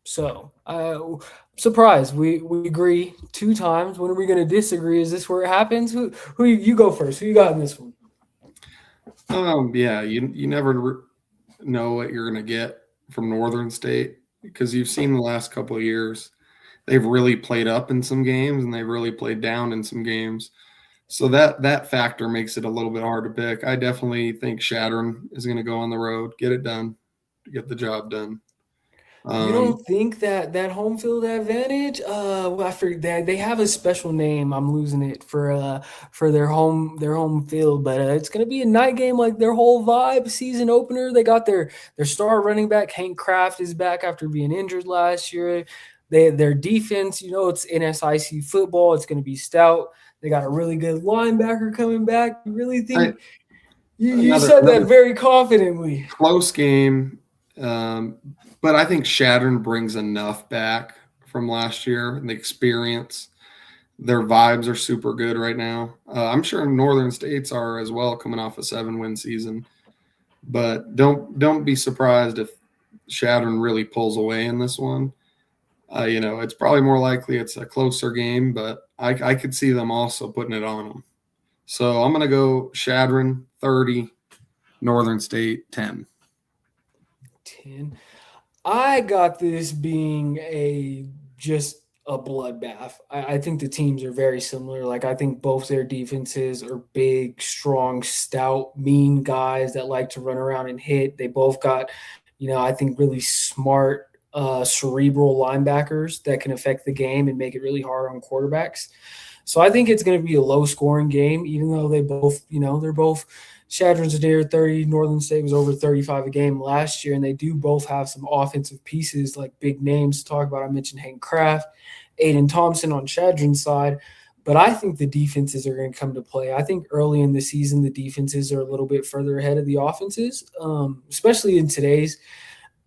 So, surprise. We agree 2 times. When are we going to disagree? Is this where it happens? Who you go first? Who you got in this one? Yeah, you never know what you're going to get from Northern State because you've seen the last couple of years. They've really played up in some games and they've really played down in some games. So that factor makes it a little bit hard to pick. I definitely think Shattern is going to go on the road, get it done, get the job done. You don't think that home field advantage? I forget they have a special name. I'm losing it for their home field, but it's gonna be a night game like their whole vibe. Season opener. They got their star running back Hank Kraft is back after being injured last year. their defense, it's NSIC football. It's going to be stout. They got a really good linebacker coming back. You really think you said that very confidently. Close game, but I think Shadron brings enough back from last year and the experience. Their vibes are super good right now. I'm sure Northern States are as well, coming off a 7-win season. But don't be surprised if Shadron really pulls away in this one. It's probably more likely it's a closer game, but I could see them also putting it on them. So I'm going to go Shadron 30, Northern State 10. 10. I got this being just a bloodbath. I think the teams are very similar. Like, I think both their defenses are big, strong, stout, mean guys that like to run around and hit. They both got, I think really smart, cerebral linebackers that can affect the game and make it really hard on quarterbacks. So I think it's going to be a low-scoring game, even though they both, they're both – Shadron's near 30. Northern State was over 35 a game last year, and they do both have some offensive pieces, like big names to talk about. I mentioned Hank Kraft, Aiden Thompson on Shadron's side, but I think the defenses are going to come to play. I think early in the season, the defenses are a little bit further ahead of the offenses, especially in today's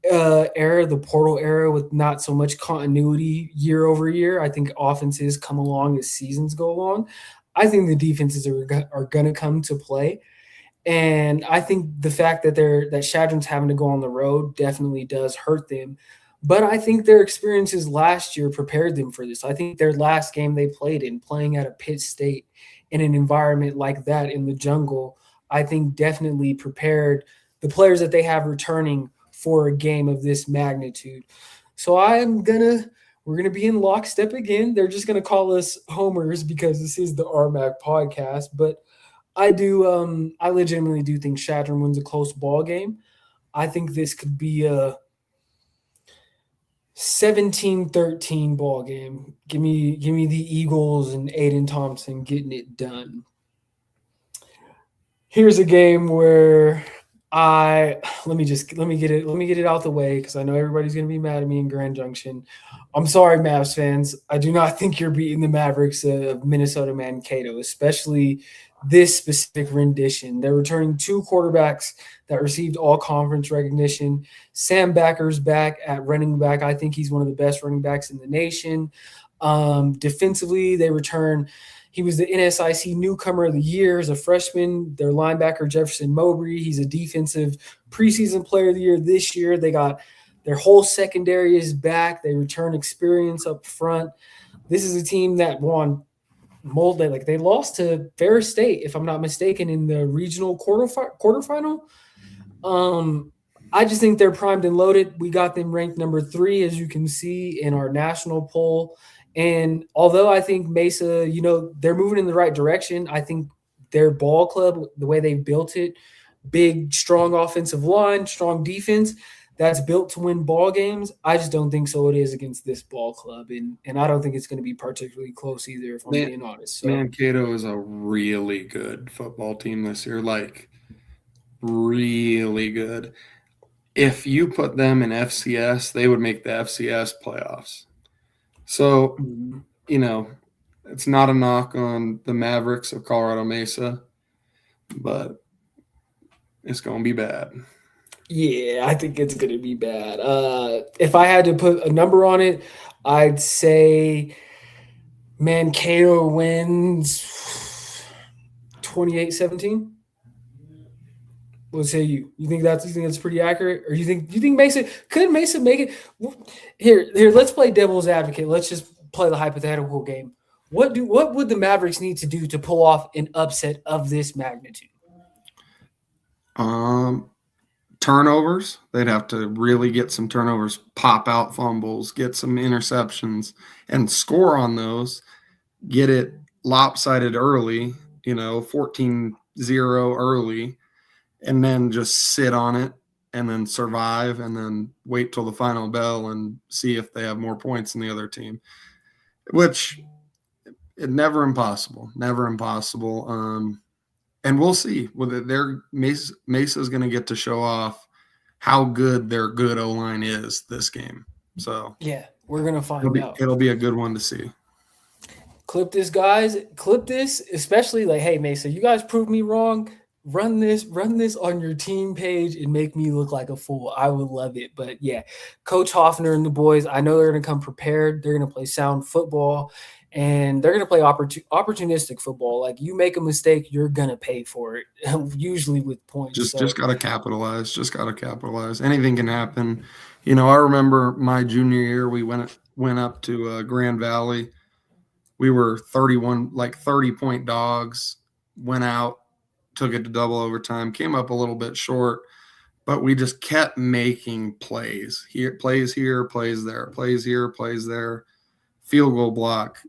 era, the portal era, with not so much continuity year over year. I think offenses come along as seasons go along. I think the defenses are going to come to play. And I think the fact that Shadron's having to go on the road definitely does hurt them. But I think their experiences last year prepared them for this. I think their last game they played in, playing at a Pitt State in an environment like that in the jungle, I think definitely prepared the players that they have returning for a game of this magnitude. So we're gonna be in lockstep again. They're just gonna call us homers because this is the RMAC podcast, but I legitimately do think Shadron wins a close ball game. I think this could be a 17-13 ball game. Give me the Eagles and Aiden Thompson getting it done. Here's a game where let me get it out the way, because I know everybody's gonna be mad at me in Grand Junction. I'm sorry, Mavs fans. I do not think you're beating the Mavericks of Minnesota Mankato, especially this specific rendition. They're returning 2 quarterbacks that received all-conference recognition. Sam Backer's back at running back. I think he's one of the best running backs in the nation. Defensively, they return – he was the NSIC Newcomer of the Year as a freshman. Their linebacker, Jefferson Mowbray, he's a defensive preseason player of the year this year. They got their whole secondary is back. They return experience up front. This is a team that won – they lost to Ferris State, if I'm not mistaken, in the regional quarterfinal. I just think they're primed and loaded. We got them ranked number 3, as you can see in our national poll. And although I think Mesa, they're moving in the right direction, I think their ball club, the way they've built it, big, strong offensive line, strong defense, that's built to win ball games. I just don't think so it is against this ball club. And I don't think it's going to be particularly close either, if I'm being honest. So. Mankato is a really good football team this year, like really good. If you put them in FCS, they would make the FCS playoffs. So, it's not a knock on the Mavericks of Colorado Mesa, but it's going to be bad. Yeah, I think it's going to be bad. If I had to put a number on it, I'd say Mankato wins 28-17. What say you? You think that's pretty accurate, or you think Mesa make it? Here, let's play devil's advocate. Let's just play the hypothetical game. What would the Mavericks need to do to pull off an upset of this magnitude? Turnovers. They'd have to really get some turnovers, pop out fumbles, get some interceptions, and score on those. Get it lopsided early, 14-0 early, and then just sit on it and then survive and then wait till the final bell and see if they have more points than the other team, which is never impossible. And we'll see whether Mesa is going to get to show off how good their good O-line is this game. So yeah, We're going to find out. It'll be a good one to see. Clip this, guys. Clip this, especially like, hey, Mesa, you guys proved me wrong. Run this on your team page and make me look like a fool. I would love it. But yeah, Coach Hoffner and the boys, I know they're going to come prepared. They're going to play sound football, and they're going to play opportunistic football. Like, you make a mistake, you're going to pay for it, usually with points. Just got to capitalize. Just got to capitalize. Anything can happen. You know, I remember my junior year, we went up to Grand Valley. We were 30-point dogs, went out, took it to double overtime, came up a little bit short, but we just kept making plays. Plays here, plays there, plays here, plays there, field goal block,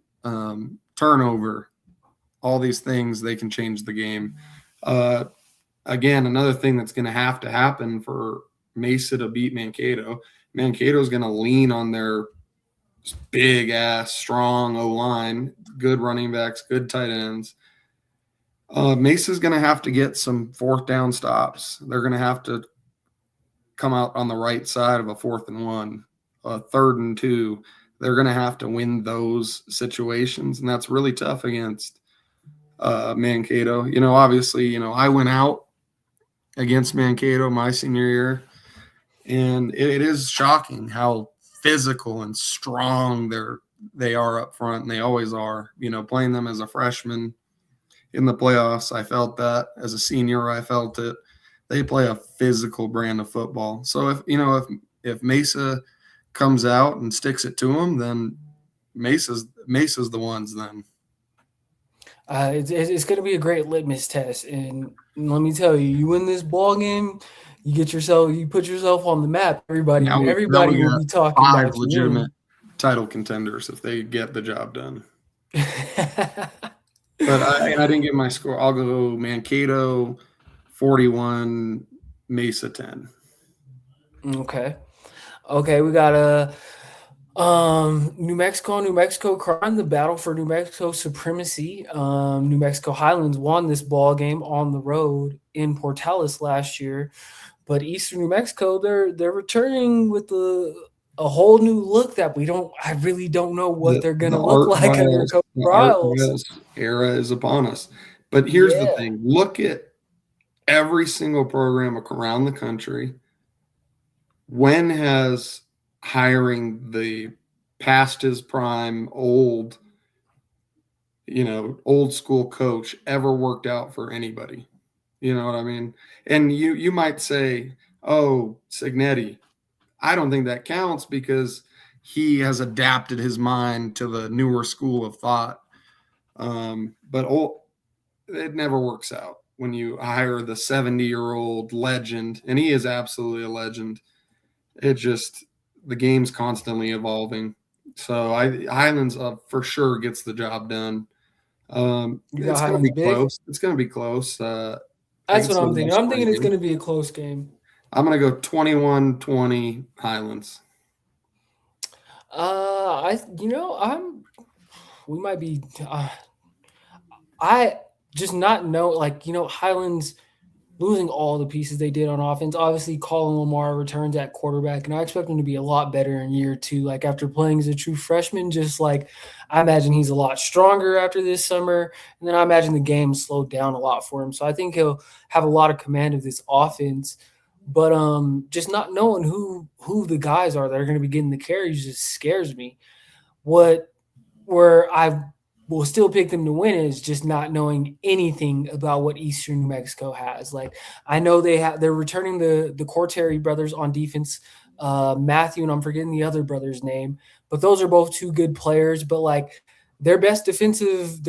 turnover, all these things, they can change the game. Again, another thing that's going to happen for Mesa to beat Mankato is going to lean on their big ass, strong O-line, good running backs, good tight ends. Mesa's going to have to get some fourth down stops. They're going to have to come out on the right side of a 4th and 1, a 3rd and 2. They're going to have to win those situations, and that's really tough against Mankato. You know, obviously, you know, I went out against Mankato my senior year, and it is shocking how physical and strong they are up front, and they always are. You know, playing them as a freshman in the playoffs, I felt that. As a senior, I felt it. They play a physical brand of football. So if Mesa comes out and sticks it to them, then Mesa's the ones then. It's going to be a great litmus test, and let me tell you, you win this ball game, you put yourself on the map. Everybody will be talking 5 about legitimate title contenders if they get the job done. But I didn't get my score. I'll go Mankato 41, Mesa 10. Okay, we got New Mexico crying the battle for New Mexico supremacy. New Mexico Highlands won this ball game on the road in Portales last year, but Eastern New Mexico, they're returning with a whole new look that I really don't know what they're going to look like under Coach Briles. Era is upon us. But here's the thing. Look at every single program around the country. When has hiring the past his prime, old school coach ever worked out for anybody? You know what I mean? And you might say, oh, Signetti. I don't think that counts because he has adapted his mind to the newer school of thought. But it never works out when you hire the 70-year-old legend, and he is absolutely a legend. The game's constantly evolving. So Highlands for sure gets the job done. It's going to be close. It's going to be close. That's what I'm thinking. I'm thinking it's going to be a close game. I'm going to go 21-20 Highlands. We might be. I just not know, Highlands losing all the pieces they did on offense. Obviously, Colin Lamar returns at quarterback, and I expect him to be a lot better in year 2. Like, after playing as a true freshman, I imagine he's a lot stronger after this summer, and then I imagine the game slowed down a lot for him. So I think he'll have a lot of command of this offense. But just not knowing who the guys are that are going to be getting the carries just scares me. Where I will still pick them to win is just not knowing anything about what Eastern New Mexico has. Like, I know they're returning the Corteri brothers on defense, Matthew, and I'm forgetting the other brother's name, but those are both 2 good players. But their best defensive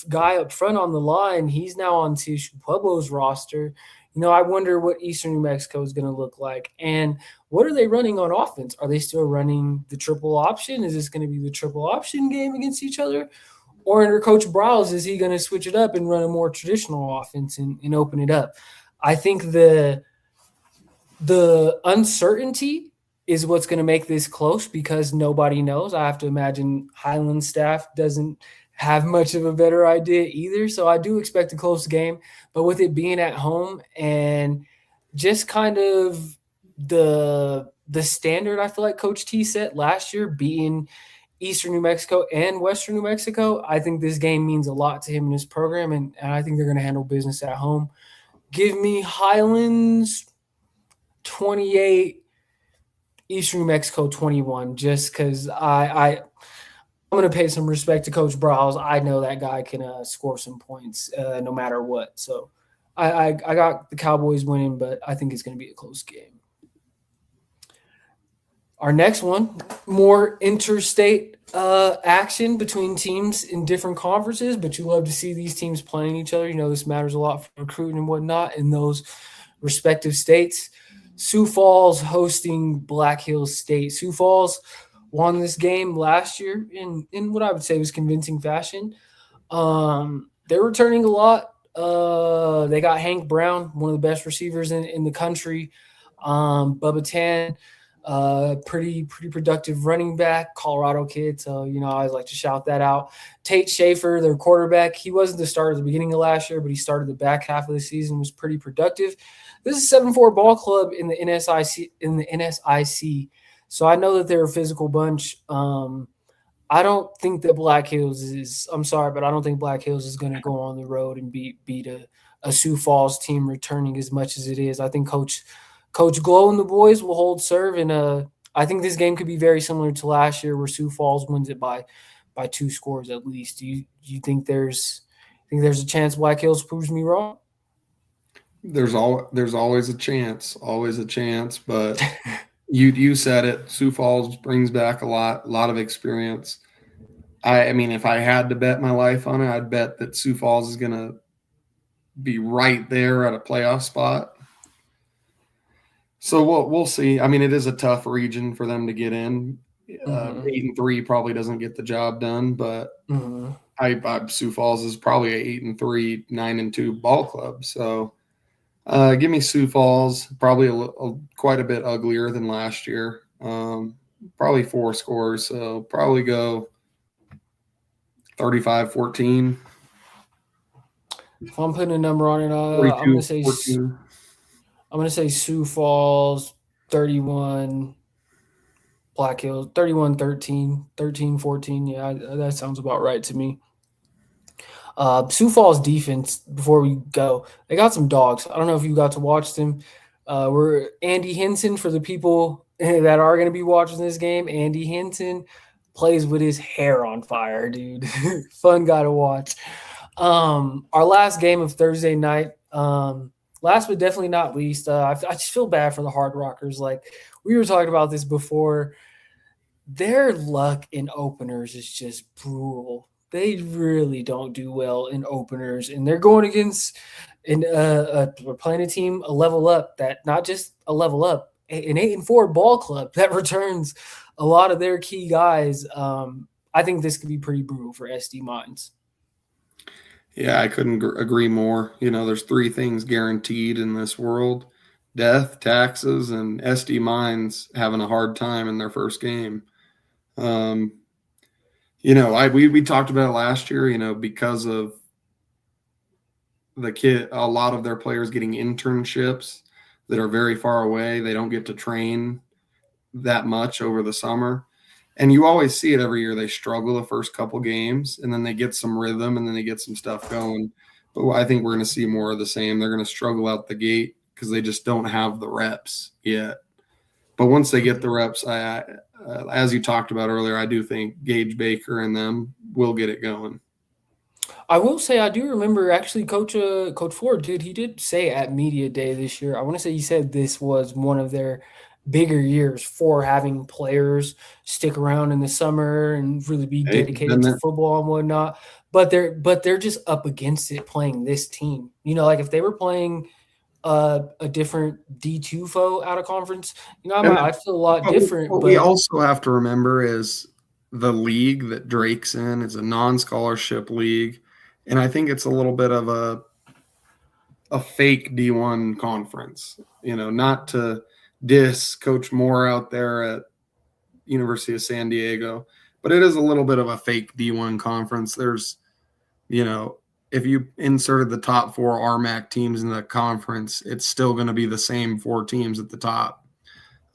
guy up front on the line, he's now on Tishu Pueblo's roster. I wonder what Eastern New Mexico is going to look like. And what are they running on offense? Are they still running the triple option? Is this going to be the triple option game against each other? Or under Coach Briles, is he going to switch it up and run a more traditional offense and open it up? I think the uncertainty is what's going to make this close because nobody knows. I have to imagine Highland staff doesn't have much of a better idea either. So I do expect a close game, but with it being at home and just kind of the the standard I feel like Coach T set last year, being Eastern New Mexico and Western New Mexico, I think this game means a lot to him and his program, and I think they're going to handle business at home. Give me Highlands 28, Eastern New Mexico 21, just because I'm going to pay some respect to Coach Browse. I know that guy can score some points no matter what. So I got the Cowboys winning, but I think it's going to be a close game. Our next one, more interstate action between teams in different conferences, but you love to see these teams playing each other. You know, this matters a lot for recruiting and whatnot in those respective states. Sioux Falls hosting Black Hills State. Sioux Falls won this game last year in what I would say was convincing fashion. They're returning a lot. They got Hank Brown, one of the best receivers in the country. Bubba Tan, pretty productive running back, Colorado kid. So, you know, I always like to shout that out. Tate Schaefer, their quarterback, he wasn't the starter at the beginning of last year, but he started the back half of the season, was pretty productive. This is 7-4 ball club in the NSIC. So I know that they're a physical bunch. I don't think that Black Hills is – I'm sorry, but I don't think Black Hills is going to go on the road and beat a Sioux Falls team returning as much as it is. I think Coach Glow and the boys will hold serve, and I think this game could be very similar to last year where Sioux Falls wins it by 2 scores at least. Do you think there's a chance Black Hills proves me wrong? There's always a chance, but you said it. Sioux Falls brings back a lot of experience. I mean, if I had to bet my life on it, I'd bet that Sioux Falls is going to be right there at a playoff spot. So we'll see. I mean, it is a tough region for them to get in. 8-3 probably doesn't get the job done, but Sioux Falls is probably a 8-3, 9-2 ball club. So give me Sioux Falls, probably quite a bit uglier than last year. Probably 4 scores, so probably go 35-14. If I'm putting a number on it, I'm going to say Sioux Falls 31, Black Hills 31-13, 13-14. Yeah, that sounds about right to me. Sioux Falls defense, before we go, they got some dogs. I don't know if you got to watch them. We're Andy Henson, for the people that are going to be watching this game. Andy Henson plays with his hair on fire, dude. Fun guy to watch. Our last game of Thursday night, last but definitely not least, I just feel bad for the Hard Rockers. Like, we were talking about this before. Their luck in openers is just brutal. They really don't do well in openers, and they're going against we're playing a team a level up, that not just a level up, an 8-4 ball club that returns a lot of their key guys. I think this could be pretty brutal for SD Mines. Yeah, I couldn't agree more. You know, there's 3 things guaranteed in this world: death, taxes, and SD Mines having a hard time in their first game. You know, we talked about it last year, you know, because of a lot of their players getting internships that are very far away. They don't get to train that much over the summer. And you always see it every year. They struggle the first couple games, and then they get some rhythm, and then they get some stuff going. But I think we're going to see more of the same. They're going to struggle out the gate because they just don't have the reps yet. But once they get the reps, as you talked about earlier, I do think Gage Baker and them will get it going. I will say, I do remember actually Coach Ford, dude, he did say at Media Day this year, I want to say he said this was one of their bigger years for having players stick around in the summer and really be dedicated to football and whatnot. But they're just up against it playing this team. You know, like if they were playing a different D2 foe out of conference, you know, I'd feel a lot different. What we also have to remember is the league that Drake's in is a non-scholarship league, and I think it's a little bit of a fake D1 conference. You know, not to diss Coach Moore out there at University of San Diego, but it is a little bit of a fake D1 conference. There's, you know, if you inserted the top 4 RMAC teams in the conference, it's still going to be the same 4 teams at the top.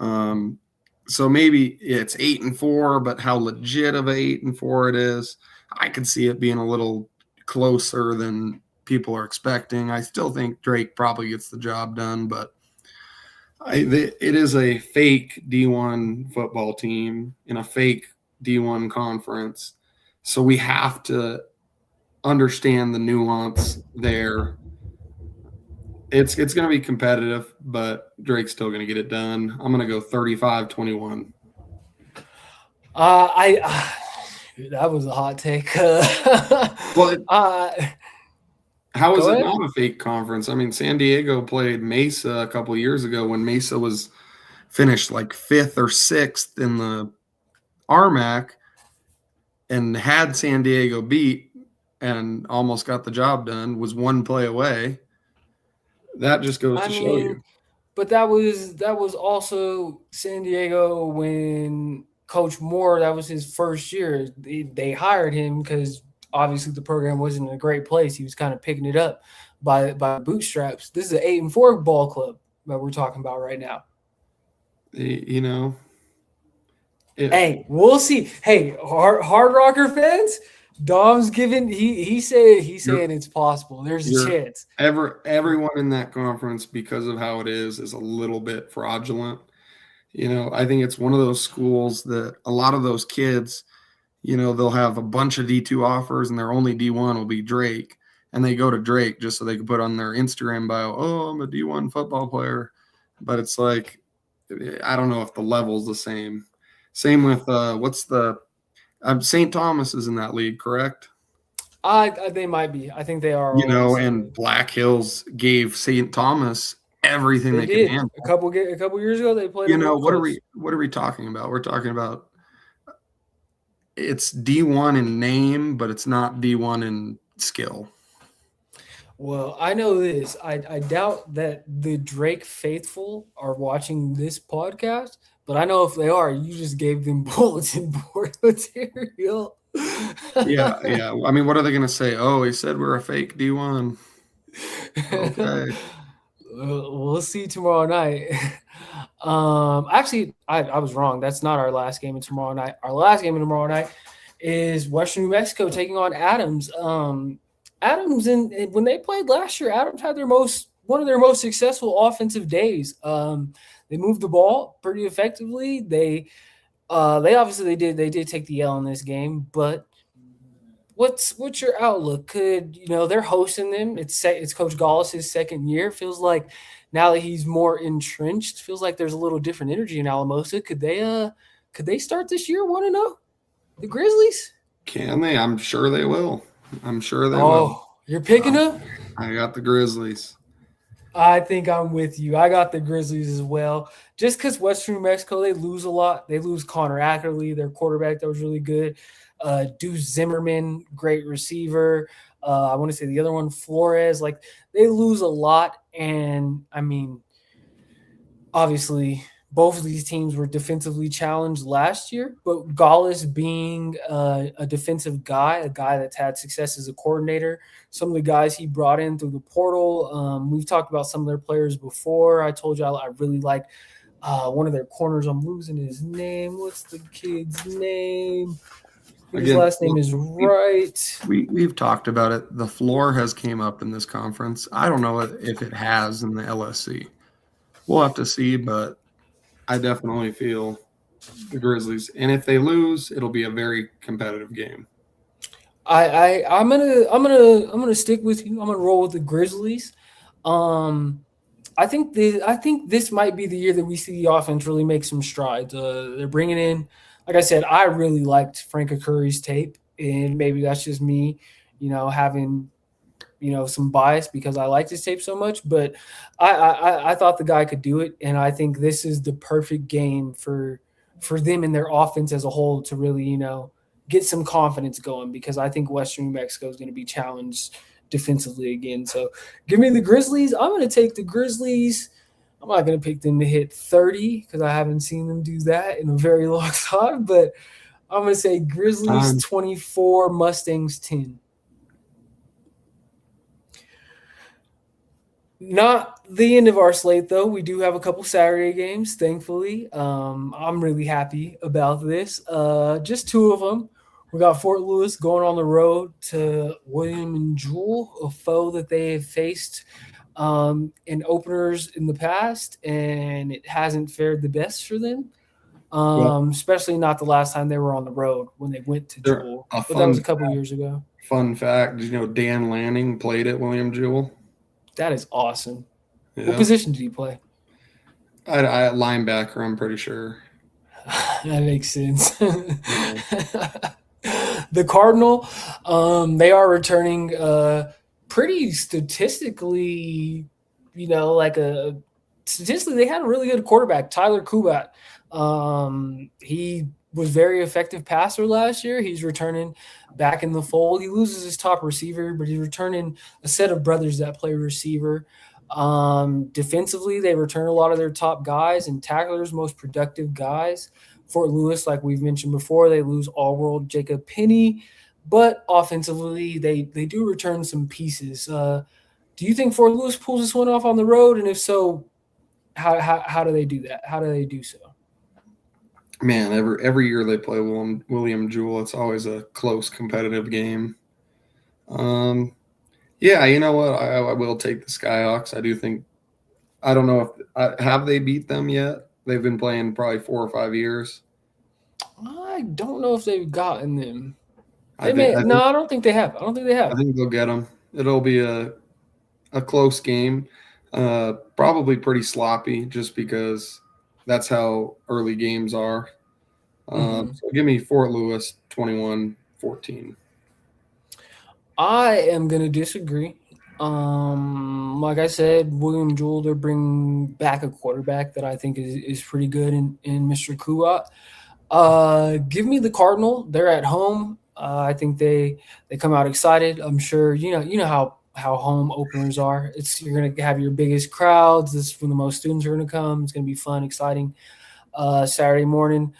So maybe it's 8-4, but how legit of a 8-4 it is, I could see it being a little closer than people are expecting. I still think Drake probably gets the job done, but it is a fake D1 football team in a fake D1 conference. So we have to understand the nuance there. It's going to be competitive, but Drake's still going to get it done. I'm going to go 35-21. That was a hot take. Well, how is Go it ahead. not a fake conference? I mean, San Diego played Mesa a couple of years ago when Mesa was finished like 5th or 6th in the RMAC and had San Diego beat and almost got the job done, was one play away. That just goes to show you. But that was also San Diego when Coach Moore, that was his first year. They hired him because obviously the program wasn't in a great place. He was kind of picking it up by bootstraps. This is an 8-4 ball club that we're talking about right now. You know, hey, we'll see. Hey, Hard Rocker fans, Dom's giving he's saying it's possible. There's a chance. Everyone in that conference, because of how it is a little bit fraudulent. You know, I think it's one of those schools that a lot of those kids, you know, they'll have a bunch of D2 offers and their only D1 will be Drake. And they go to Drake just so they can put on their Instagram bio, oh, I'm a D1 football player. But it's like, I don't know if the level's the same. Same with St. Thomas is in that league, correct? They might be. I think they are. You know, and Black Hills gave St. Thomas everything they could handle. A couple years ago, they played. You know, what are we talking about? We're talking about it's D1 in name, but it's not D1 in skill. Well, I know this. I doubt that the Drake faithful are watching this podcast, but I know if they are, you just gave them bulletin board material. Yeah. I mean, what are they going to say? Oh, he said we're a fake D1. Okay. We'll see tomorrow night. Actually, I was wrong. That's not our last game of tomorrow night. Our last game of tomorrow night is Western New Mexico taking on Adams. Adams, and when they played last year, Adams had one of their most successful offensive days. They moved the ball pretty effectively. They obviously they did take the L in this game, but what's your outlook? Could they're hosting them? It's Coach Gallis' second year. Feels like now that he's more entrenched, feels like there's a little different energy in Alamosa. Could they start this year 1-0? The Grizzlies? Can they? I'm sure they will. Oh, you're picking them? I got the Grizzlies. I think I'm with you. I got the Grizzlies as well. Just because Western New Mexico, they lose a lot. They lose Connor Ackerley, their quarterback that was really good. Deuce Zimmerman, great receiver. I want to say the other one, Flores. Like, they lose a lot. And, I mean, obviously – both of these teams were defensively challenged last year, but Gallis being a defensive guy, a guy that's had success as a coordinator, some of the guys he brought in through the portal, we've talked about some of their players before. I told you I really like one of their corners. I'm losing his name. What's the kid's name? His last name is Wright. We've talked about it. The floor has came up in this conference. I don't know if it has in the LSC. We'll have to see, but I definitely feel the Grizzlies, and if they lose, it'll be a very competitive game. I'm gonna stick with you. I'm gonna roll with the Grizzlies. I think this might be the year that we see the offense really make some strides. They're bringing in, like I said, I really liked Frank Curry's tape, and maybe that's just me, having some bias because I like this tape so much, but I thought the guy could do it. And I think this is the perfect game for them and their offense as a whole to really, get some confidence going, because I think Western New Mexico is going to be challenged defensively again. So give me the Grizzlies. I'm going to take the Grizzlies. I'm not going to pick them to hit 30 because I haven't seen them do that in a very long time, but I'm going to say Grizzlies 24, Mustangs 10. Not the end of our slate, though. We do have a couple Saturday games, thankfully. I'm really happy about this. Just two of them. We got Fort Lewis going on the road to William and Jewell, a foe that they have faced in openers in the past, and it hasn't fared the best for them. Well, Especially not the last time they were on the road when they went to they're Jewell, a but that was a fun couple years ago. fun fact. Did you know Dan Lanning played at William Jewell? That is awesome. What Yeah, position did he play? I linebacker. I'm pretty sure. That makes sense. Yeah. The Cardinal, they are returning pretty statistically, like statistically, they had a really good quarterback, Tyler Kubat. He was very effective passer last year. He's returning back in the fold. He loses his top receiver, but he's returning a set of brothers that play receiver. Defensively, they return a lot of their top guys and tacklers, most productive guys. Fort Lewis, like we've mentioned before, they lose all-world Jacob Penny, but offensively, they do return some pieces. Do you think Fort Lewis pulls this one off on the road? And if so, how do they do that? How do they do so? Man, every year they play William Jewell, it's always a close competitive game. Um, yeah, you know what? I will take the Skyhawks. I do think I don't know if have they beat them yet. They've been playing probably 4 or 5 years. I don't know if they've gotten them. I They think may. I No, think I don't think they have. I don't think they I have. think they'll get them. It'll be a close game, probably pretty sloppy, just because that's how early games are. Mhm. So give me Fort Lewis 21-14. I am going to disagree. Like I said, William Jewell, they're bringing back a quarterback that I think is pretty good in Mr. Kuat. Give me the Cardinal. They're at home. I think they come out excited. I'm sure you know how home openers are. You're gonna have your biggest crowds. This is when the most students are gonna come. It's gonna be fun, exciting. Saturday morning.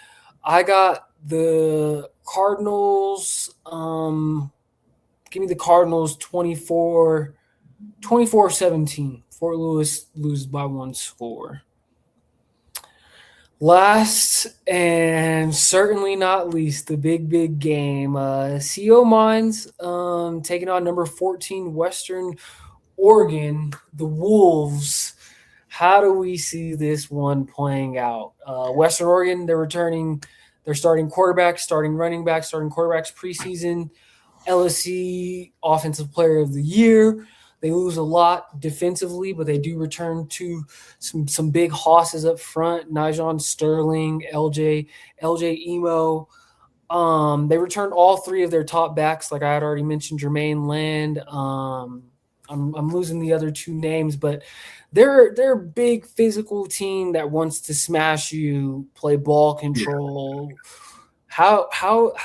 I got the Cardinals. Give me the Cardinals 24-17. Fort Lewis loses by one score. Last and certainly not least, the big game. CO Mines taking on number 14 Western Oregon, the Wolves. How do we see this one playing out? Western Oregon, they're starting quarterbacks, starting running backs, starting quarterbacks preseason. LSC Offensive Player of the Year. They lose a lot defensively, but they do return to some big hosses up front. Nijon Sterling, LJ Emo. They returned all three of their top backs, like I had already mentioned, Jermaine Land. I'm losing the other two names, but they're a big physical team that wants to smash you, play ball Yeah. control. How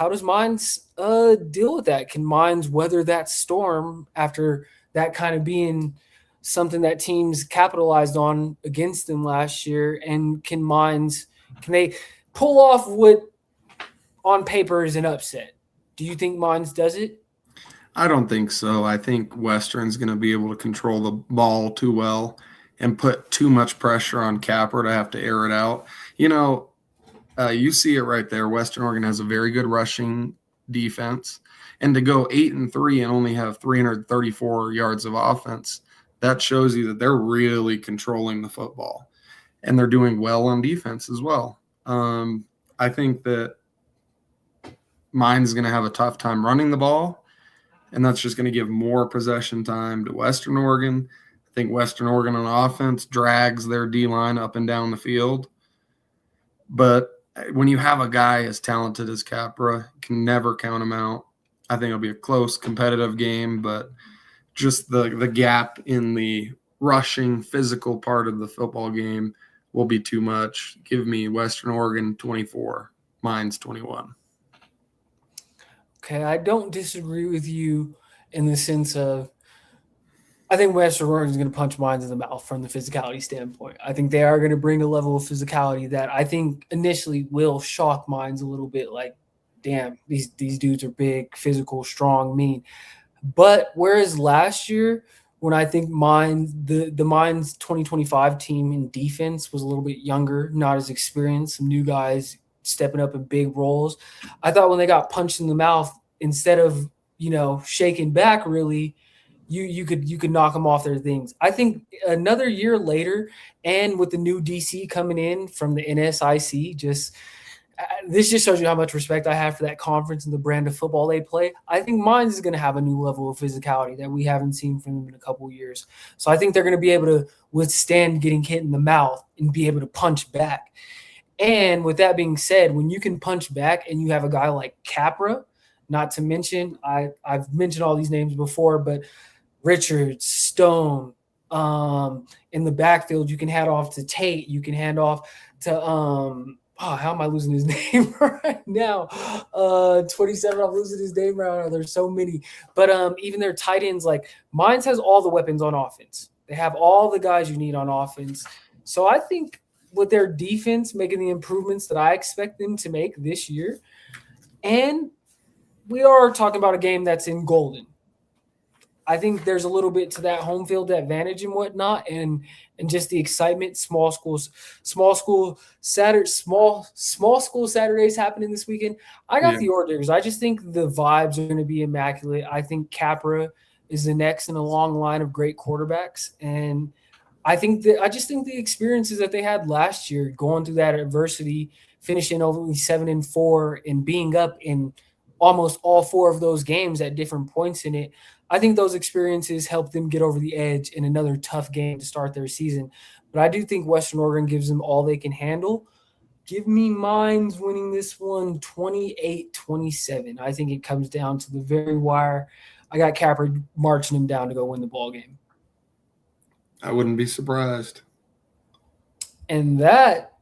does Mines deal with that? Can Mines weather that storm after that kind of being something that teams capitalized on against them last year? And can they pull off what on paper is an upset? Do you think Mines does it? I don't think so. I think Western's going to be able to control the ball too well and put too much pressure on Capper to have to air it out. You see it right there. Western Oregon has a very good rushing defense, and to go 8-3 and only have 334 yards of offense, that shows you that they're really controlling the football, and they're doing well on defense as well. I think that Mine's going to have a tough time running the ball, and that's just going to give more possession time to Western Oregon. I think Western Oregon on offense drags their D-line up and down the field, but when you have a guy as talented as Capra, you can never count him out. I think it'll be a close, competitive game, but just the gap in the rushing, physical part of the football game will be too much. Give me Western Oregon 24, Mines 21. Okay, I don't disagree with you in the sense of I think Western Oregon is going to punch Mines in the mouth from the physicality standpoint. I think they are going to bring a level of physicality that I think initially will shock Mines a little bit. Like, damn, these dudes are big, physical, strong, mean. But whereas last year when I think the Mines 2025 team in defense was a little bit younger, not as experienced, some new guys stepping up in big roles. I thought when they got punched in the mouth, instead of, shaking back really, you could knock them off their things. I think another year later, and with the new DC coming in from the NSIC, this just shows you how much respect I have for that conference and the brand of football they play. I think Mines is going to have a new level of physicality that we haven't seen from them in a couple of years. So I think they're going to be able to withstand getting hit in the mouth and be able to punch back. And with that being said, when you can punch back and you have a guy like Capra, not to mention, I've mentioned all these names before, but Richards, Stone, in the backfield, you can hand off to Tate. You can hand off to how am I losing his name right now? 27, I'm losing his name right now. There's so many. But even their tight ends, like Mines has all the weapons on offense. They have all the guys you need on offense. So I think with their defense making the improvements that I expect them to make this year, and we are talking about a game that's in Golden. I think there's a little bit to that home field advantage and whatnot, and just the excitement. Small school Saturdays happening this weekend. I got the hors d'oeuvres. I just think the vibes are going to be immaculate. I think Capra is the next in a long line of great quarterbacks, and I just think the experiences that they had last year, going through that adversity, finishing only 7-4, and being up in almost all 4 of those games at different points in it. I think those experiences help them get over the edge in another tough game to start their season. But I do think Western Oregon gives them all they can handle. Give me Mines winning this one 28-27. I think it comes down to the very wire. I got Capper marching him down to go win the ball game. I wouldn't be surprised. And that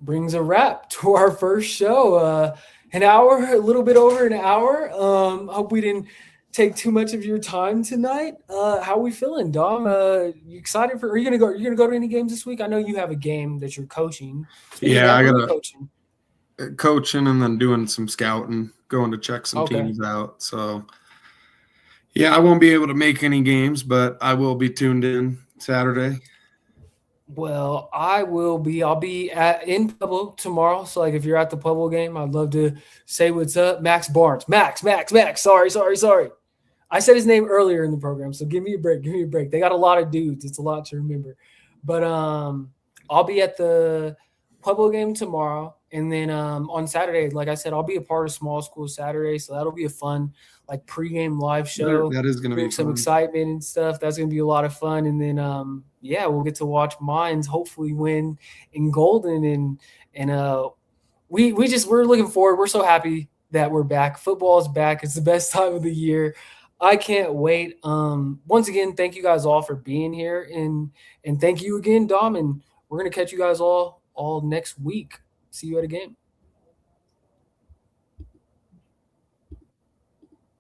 brings a wrap to our first show. An hour, a little bit over an hour. Hope we didn't take too much of your time tonight. How are we feeling, Dom? You excited for? Are you gonna go? You're gonna go to any games this week? I know you have a game that you're coaching. Yeah, I got coaching and then doing some scouting, going to check some teams out. So, yeah, I won't be able to make any games, but I will be tuned in Saturday. Well, I'll be in Pueblo tomorrow. So, like, if you're at the Pueblo game, I'd love to say what's up. Max Barnes. Max. Sorry. I said his name earlier in the program, so give me a break. They got a lot of dudes. It's a lot to remember. But I'll be at the Pueblo game tomorrow. And then on Saturday, like I said, I'll be a part of Small School Saturday. So that'll be a fun, like, pregame live show. That is going to be some fun. Excitement and stuff. That's going to be a lot of fun. And then, we'll get to watch Mines hopefully win in Golden. And we're looking forward. We're so happy that we're back. Football is back. It's the best time of the year. I can't wait. Once again, thank you guys all for being here. And thank you again, Dom. And we're going to catch you guys all next week. See you at a game.